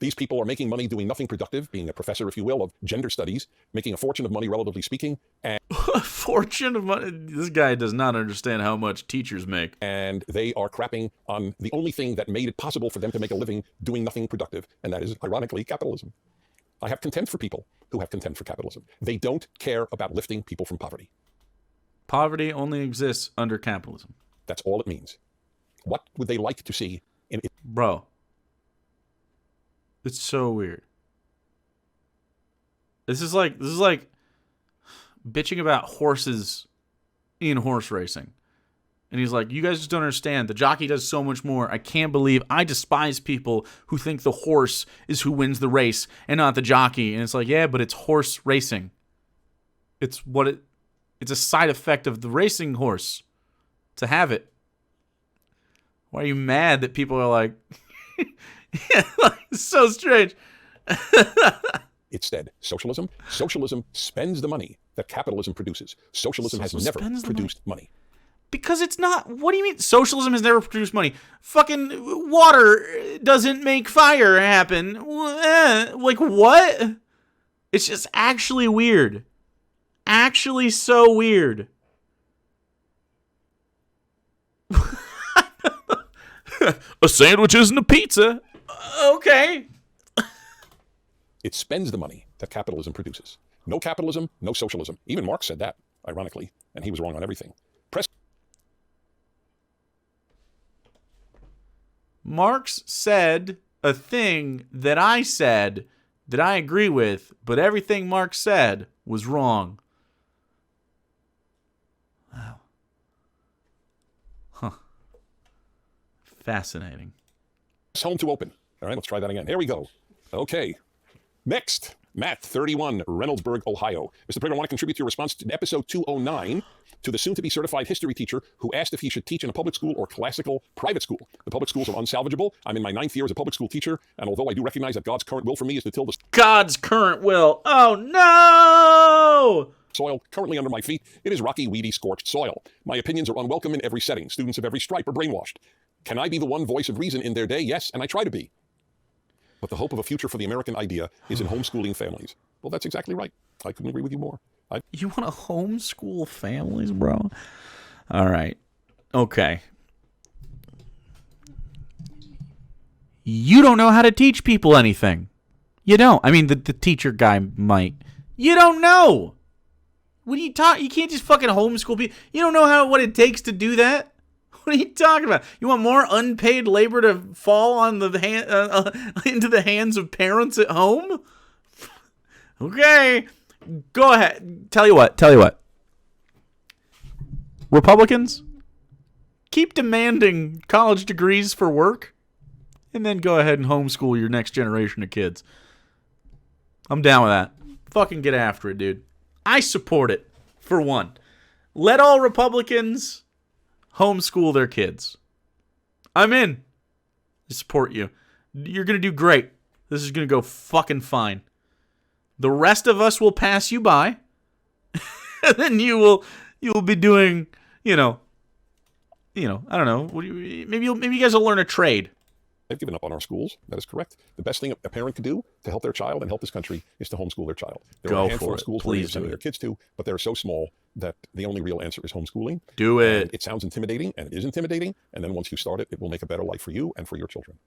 These people are making money doing nothing productive, being a professor, if you will, of gender studies, making a fortune of money, relatively speaking. And a fortune of money? This guy does not understand how much teachers make. And they are crapping on the only thing that made it possible for them to make a living doing nothing productive, and that is, ironically, capitalism. I have contempt for people who have contempt for capitalism. They don't care about lifting people from poverty. Poverty only exists under capitalism. That's all it means. What would they like to see in it? Bro. It's so weird. This is like bitching about horses in horse racing. And he's like, you guys just don't understand. The jockey does so much more. I can't believe I despise people who think the horse is who wins the race and not the jockey. And it's like, yeah, but it's horse racing. It's a side effect of the racing horse to have it. Why are you mad that people are like, yeah, like, it's so strange. Instead, socialism spends the money that capitalism produces. Socialism has never produced money. Because it's not. What do you mean? Socialism has never produced money. Fucking water doesn't make fire happen. Like, what? It's just actually weird. Actually so weird. A sandwich isn't a pizza. Okay. It spends the money that capitalism produces. No capitalism, no socialism. Even Marx said that, ironically, and he was wrong on everything. Marx said a thing that I said that I agree with, but everything Marx said was wrong. Wow. Huh. Fascinating. Home to open. All right, let's try that again. Here we go. Okay. Next, Matt, 31, Reynoldsburg, Ohio. Mr. Prager, I want to contribute to your response to episode 209 to the soon-to-be certified history teacher who asked if he should teach in a public school or classical private school. The public schools are unsalvageable. I'm in my 9th year as a public school teacher, and although I do recognize that God's current will for me is to till the God's current will. Oh, no! Soil currently under my feet, it is rocky, weedy, scorched soil. My opinions are unwelcome in every setting. Students of every stripe are brainwashed. Can I be the one voice of reason in their day? Yes, and I try to be. But the hope of a future for the American idea is in homeschooling families. Well, that's exactly right. I couldn't agree with you more. You want to homeschool families, bro? All right. Okay. You don't know how to teach people anything. You don't. I mean, the teacher guy might. You don't know. What are you talking? You can't just fucking homeschool people. You don't know what it takes to do that. What are you talking about? You want more unpaid labor to fall on into the hands of parents at home? Okay, go ahead. Tell you what. Republicans, keep demanding college degrees for work, and then go ahead and homeschool your next generation of kids. I'm down with that. Fucking get after it, dude. I support it, for one. Let all Republicans homeschool their kids. I'm in. I support you. You're going to do great. This is going to go fucking fine. The rest of us will pass you by. And then you will be doing, I don't know. Maybe you guys will learn a trade. They've given up on our schools. That is correct. The best thing a parent could do to help their child and help this country is to homeschool their child. There are a handful of schools where they're sending their kids to, but they're so small that the only real answer is homeschooling. Do it. And it sounds intimidating, and it is intimidating. And then once you start it, it will make a better life for you and for your children.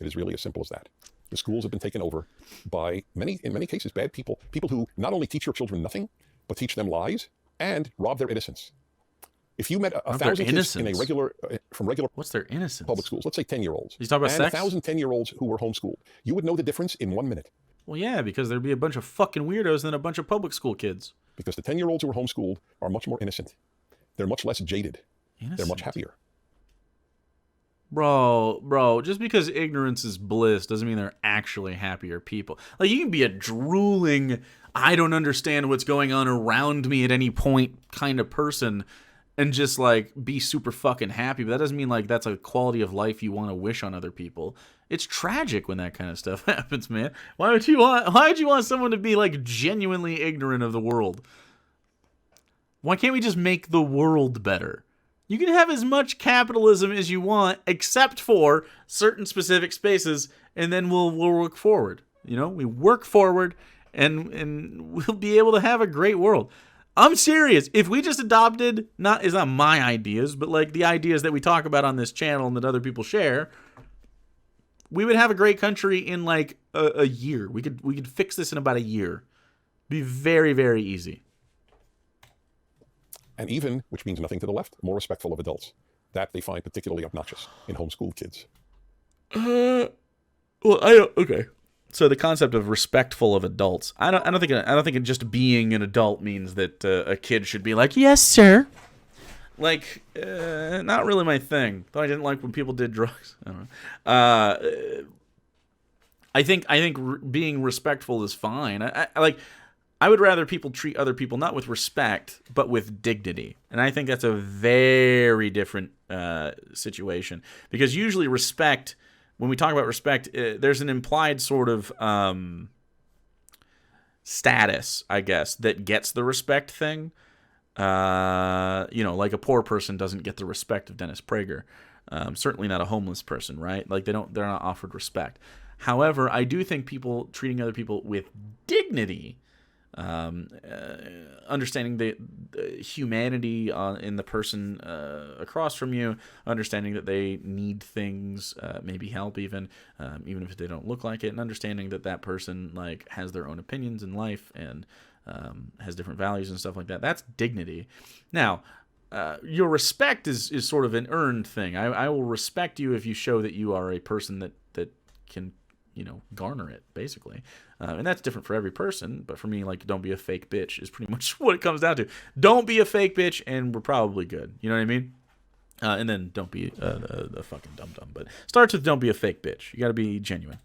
It is really as simple as that. The schools have been taken over by in many cases, bad people who not only teach your children nothing, but teach them lies and rob their innocence. If you met a 1,000 kids in a from regular what's their innocence? Public schools, let's say 10-year-olds. You talking about and sex? 1,000 10-year-olds who were homeschooled, you would know the difference in 1 minute. Well, yeah, because there'd be a bunch of fucking weirdos than a bunch of public school kids. Because the 10-year-olds who were homeschooled are much more innocent. They're much less jaded. Innocent. They're much happier. Bro, just because ignorance is bliss doesn't mean they're actually happier people. Like, you can be a drooling, I don't understand what's going on around me at any point kind of person and just, like, be super fucking happy. But that doesn't mean, like, that's a quality of life you want to wish on other people. It's tragic when that kind of stuff happens, man. Why would you want someone to be, like, genuinely ignorant of the world? Why can't we just make the world better? You can have as much capitalism as you want, except for certain specific spaces, and then we'll work forward. We work forward, and we'll be able to have a great world. I'm serious. If we just adopted, it's not my ideas, but like the ideas that we talk about on this channel and that other people share, we would have a great country in like a year. We could fix this in about a year. Be very, very easy. And even, which means nothing to the left, more respectful of adults. That they find particularly obnoxious in homeschooled kids. Okay. So the concept of respectful of adults, I don't think just being an adult means that a kid should be like, yes, sir. Like, not really my thing. Though I didn't like when people did drugs. I don't know. I think being respectful is fine. I would rather people treat other people not with respect, but with dignity. And I think that's a very different situation. Because usually respect, when we talk about respect, there's an implied sort of status, I guess, that gets the respect thing. Like a poor person doesn't get the respect of Dennis Prager. Certainly not a homeless person, right? Like they're not offered respect. However, I do think people treating other people with dignity, understanding the humanity in the person across from you, understanding that they need things, maybe help even if they don't look like it, and understanding that person like has their own opinions in life and has different values and stuff like that. That's dignity. Now, your respect is sort of an earned thing. I will respect you if you show that you are a person that can garner it, basically. And that's different for every person, but for me, like, don't be a fake bitch is pretty much what it comes down to. Don't be a fake bitch, and we're probably good. You know what I mean? And then don't be a fucking dum-dum. But starts with don't be a fake bitch. You got to be genuine.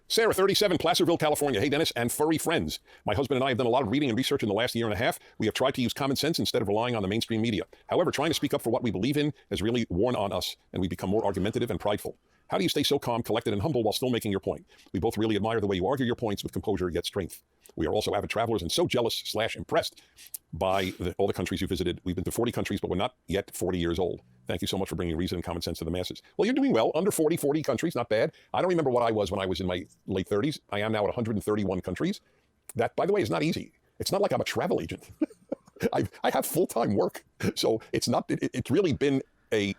Sarah, 37, Placerville, California. Hey, Dennis and furry friends. My husband and I have done a lot of reading and research in the last year and a half. We have tried to use common sense instead of relying on the mainstream media. However, trying to speak up for what we believe in has really worn on us, and we become more argumentative and prideful. How do you stay so calm, collected, and humble while still making your point? We both really admire the way you argue your points with composure yet strength. We are also avid travelers and so jealous/impressed by all the countries you visited. We've been to 40 countries, but we're not yet 40 years old. Thank you so much for bringing reason and common sense to the masses. Well, you're doing well. Under 40 countries, not bad. I don't remember what I was when I was in my late 30s. I am now at 131 countries. That, by the way, is not easy. It's not like I'm a travel agent. I have full-time work. So it's not. It's really been a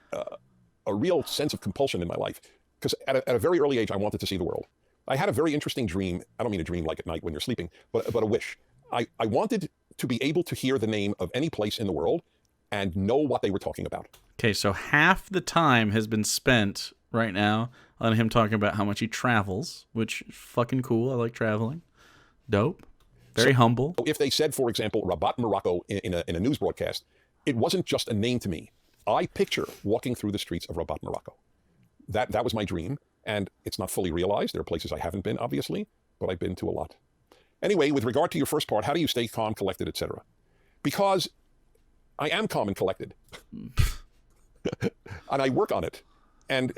real sense of compulsion in my life. Because at a very early age, I wanted to see the world. I had a very interesting dream. I don't mean a dream like at night when you're sleeping, but a wish. I wanted to be able to hear the name of any place in the world and know what they were talking about. Okay, so half the time has been spent right now on him talking about how much he travels, which is fucking cool. I like traveling. Dope. Very humble. If they said, for example, Rabat, Morocco in a news broadcast, it wasn't just a name to me. I picture walking through the streets of Rabat, Morocco. That was my dream, and it's not fully realized. There are places I haven't been, obviously, but I've been to a lot. Anyway, with regard to your first part, how do you stay calm, collected, etc.? Because I am calm and collected. And I work on it. And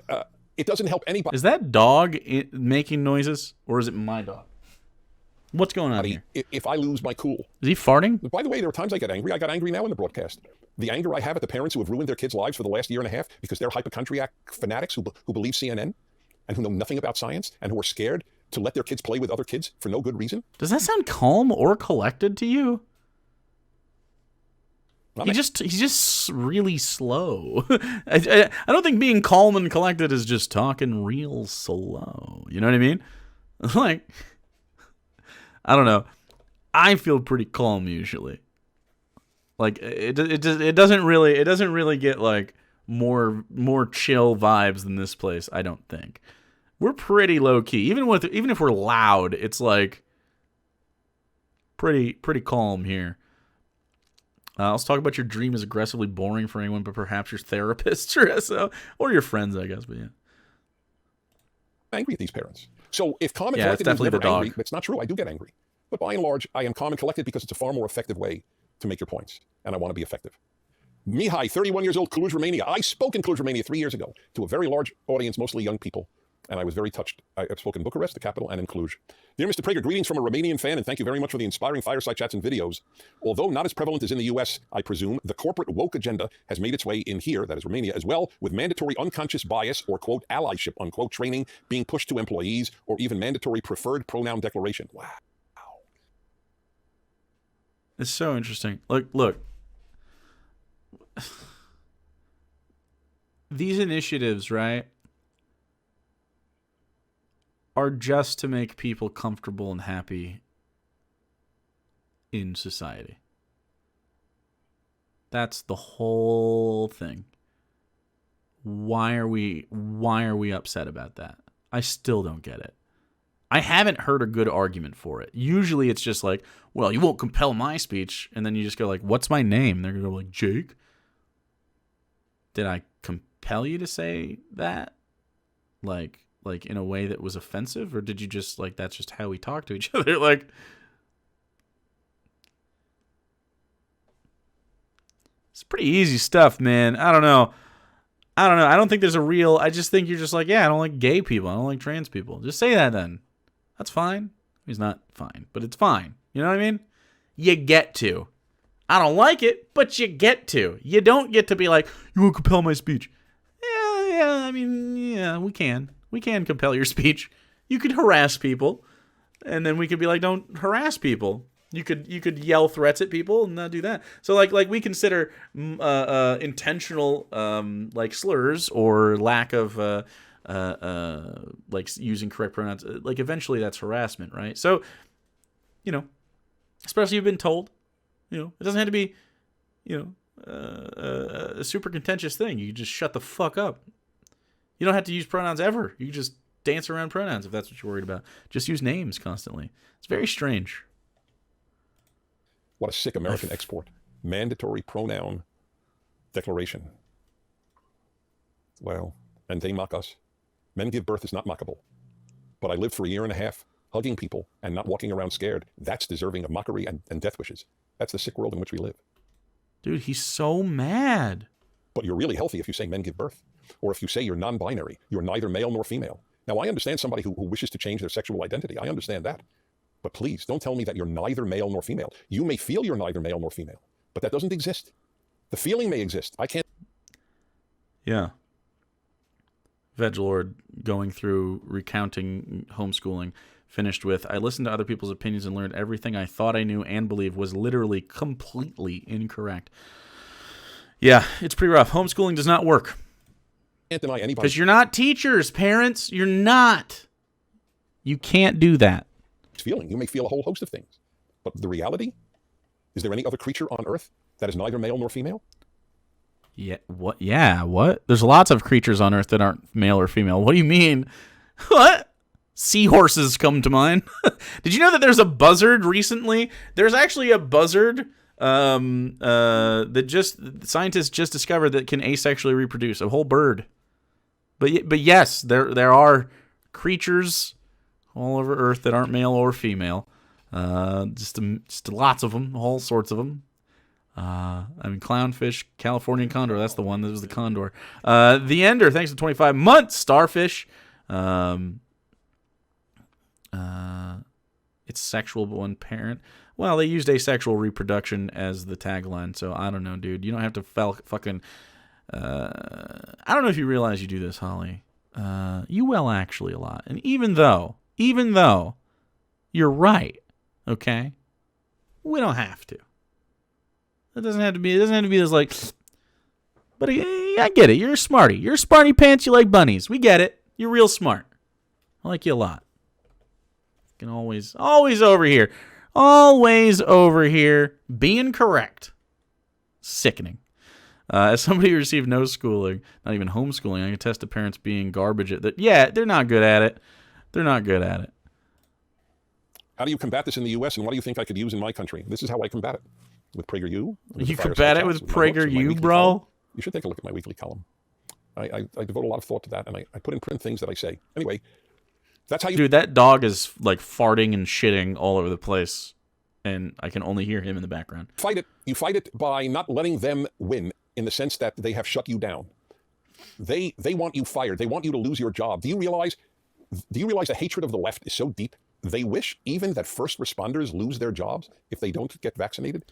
it doesn't help anybody. Is that dog making noises, or is it my dog? What's going on here? If I lose my cool. Is he farting? By the way, there are times I get angry. I got angry now in the broadcast. The anger I have at the parents who have ruined their kids' lives for the last year and a half because they're hypochondriac fanatics who believe CNN and who know nothing about science and who are scared to let their kids play with other kids for no good reason. Does that sound calm or collected to you? He's just really slow. I don't think being calm and collected is just talking real slow. You know what I mean? Like, I don't know. I feel pretty calm usually. Like it doesn't really get like more chill vibes than this place. I don't think. We're pretty low key. Even if we're loud, it's like pretty calm here. Let's talk about your dream is aggressively boring for anyone, but perhaps your therapist or SO or your friends, I guess. But yeah, angry at these parents. So if calm and it's collected definitely is never the dog. angry, it's not true. I do get angry, but by and large, I am calm and collected because it's a far more effective way to make your points, and I want to be effective. Mihai, 31 years old, Cluj, Romania. I spoke in Cluj, Romania 3 years ago to a very large audience, mostly young people, and I was very touched. I've spoken in Bucharest, the capital, and in Cluj. Dear Mr. Prager, greetings from a Romanian fan, and thank you very much for the inspiring fireside chats and videos. Although not as prevalent as in the US, I presume, the corporate woke agenda has made its way in here, that is Romania, as well, with mandatory unconscious bias or, quote, allyship, unquote, training being pushed to employees, or even mandatory preferred pronoun declaration. Wow. It's so interesting. Look. These initiatives, right, are just to make people comfortable and happy in society. That's the whole thing. Why are we upset about that? I still don't get it. I haven't heard a good argument for it. Usually it's just like, well, you won't compel my speech. And then you just go like, what's my name? And they're going to go like, Jake. Did I compel you to say that? Like in a way that was offensive? Or did you just like, that's just how we talk to each other? Like, it's pretty easy stuff, man. I don't know. I don't think there's a real, I just think you're just like, yeah, I don't like gay people. I don't like trans people. Just say that then. That's fine. It's not fine, but it's fine. You know what I mean? You get to. I don't like it, but you get to. You don't get to be like, you won't compel my speech. Yeah, I mean, yeah, we can. We can compel your speech. You could harass people, and then we could be like, don't harass people. You could yell threats at people and not do that. So like we consider intentional like slurs or lack of like using correct pronouns. Like eventually that's harassment, right? So, you know, especially you've been told, you know, it doesn't have to be, you know, a super contentious thing. You can just shut the fuck up. You don't have to use pronouns ever. You can just dance around pronouns if that's what you're worried about. Just use names constantly. It's very strange. What a sick American export. Mandatory pronoun declaration. Well, and they mock us. Men give birth is not mockable. But I lived for a year and a half hugging people and not walking around scared. That's deserving of mockery and death wishes. That's the sick world in which we live. Dude, he's so mad. But you're really healthy if you say men give birth. Or if you say you're non-binary, you're neither male nor female. Now, I understand somebody who wishes to change their sexual identity. I understand that. But please, don't tell me that you're neither male nor female. You may feel you're neither male nor female, but that doesn't exist. The feeling may exist. I can't. Yeah. Veglord going through recounting homeschooling, finished with, I listened to other people's opinions and learned everything I thought I knew and believed was literally completely incorrect. Yeah, it's pretty rough. Homeschooling does not work. Can't deny anybody. Because you're not teachers, parents. You're not. You can't do that. Feeling. You may feel a whole host of things. But the reality, is there any other creature on Earth that is neither male nor female? Yeah, what? Yeah, what? There's lots of creatures on Earth that aren't male or female. What do you mean? What? Seahorses come to mind. Did you know that there's a buzzard recently? There's actually a buzzard that scientists just discovered that can asexually reproduce, a whole bird. But yes, there are creatures all over Earth that aren't male or female. Just lots of them, all sorts of them. I mean, clownfish, Californian condor. That's the one. That was the condor. The Ender, thanks to 25 months. Starfish. It's sexual but one parent. Well, they used asexual reproduction as the tagline, so I don't know, dude. You don't have to fucking... I don't know if you realize you do this, Holly. You will actually a lot. And even though you're right, okay? We don't have to. It doesn't have to be this like... But I get it. You're a smarty. You're a smarty pants. You like bunnies. We get it. You're real smart. I like you a lot. You can always over here. Always over here being correct. Sickening. As somebody who received no schooling, not even homeschooling, I can attest to parents being garbage at that. Yeah, they're not good at it. They're not good at it. How do you combat this in the U.S. and what do you think I could use in my country? This is how I combat it. With PragerU. You combat it with PragerU, bro? Column. You should take a look at my weekly column. I devote a lot of thought to that, and I put in print things that I say. Anyway, that's how you... Dude, that dog is like farting and shitting all over the place, and I can only hear him in the background. Fight it. You fight it by not letting them win in the sense that they have shut you down. They want you fired. They want you to lose your job. Do you realize the hatred of the left is so deep? They wish even that first responders lose their jobs if they don't get vaccinated.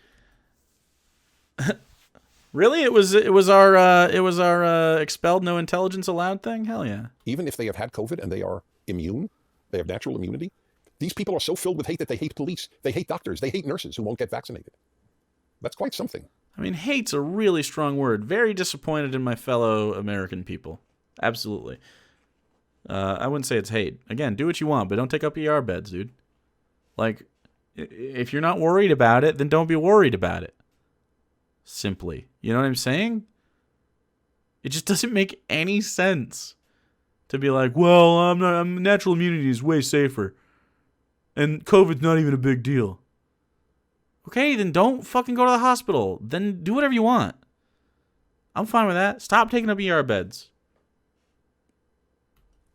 Really? It was our expelled no intelligence allowed thing? Hell yeah. Even if they have had COVID and they are immune, they have natural immunity. These people are so filled with hate that they hate police, they hate doctors, they hate nurses who won't get vaccinated. That's quite something. I mean, hate's a really strong word. Very disappointed in my fellow American people. Absolutely. I wouldn't say it's hate. Again, do what you want, but don't take up ER beds, dude. Like, if you're not worried about it, then don't be worried about it. Simply. You know what I'm saying? It just doesn't make any sense to be like, well, natural immunity is way safer. And COVID's not even a big deal. Okay, then don't fucking go to the hospital. Then do whatever you want. I'm fine with that. Stop taking up ER beds.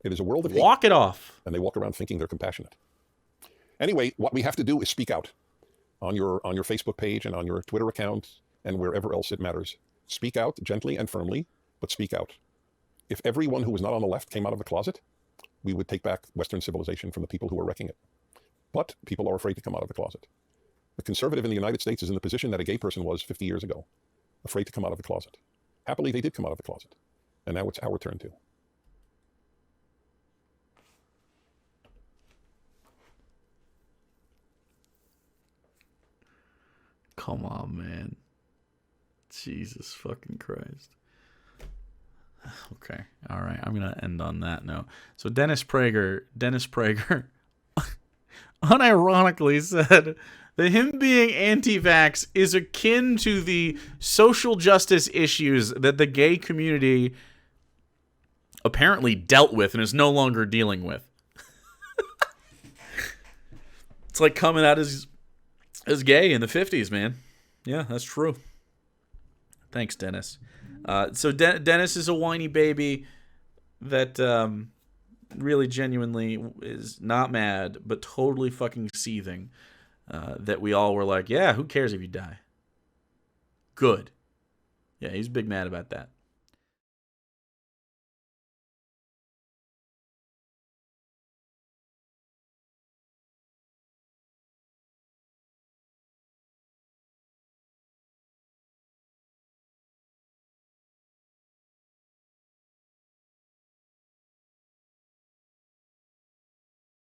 It is a world of hate. Walk it off. And they walk around thinking they're compassionate. Anyway, what we have to do is speak out on your Facebook page and on your Twitter account and wherever else it matters. Speak out gently and firmly, but speak out. If everyone who was not on the left came out of the closet, we would take back Western civilization from the people who are wrecking it. But people are afraid to come out of the closet. The conservative in the United States is in the position that a gay person was 50 years ago, afraid to come out of the closet. Happily, they did come out of the closet. And now it's our turn to. Come on, man. Jesus fucking Christ. Okay. All right. I'm going to end on that note. So Dennis Prager unironically said that him being anti-vax is akin to the social justice issues that the gay community apparently dealt with and is no longer dealing with. It's like coming out as gay in the 50s, man. Yeah, that's true. Thanks, Dennis. So Dennis is a whiny baby that really genuinely is not mad, but totally fucking seething that we all were like, yeah, who cares if you die? Good. Yeah, he's big mad about that.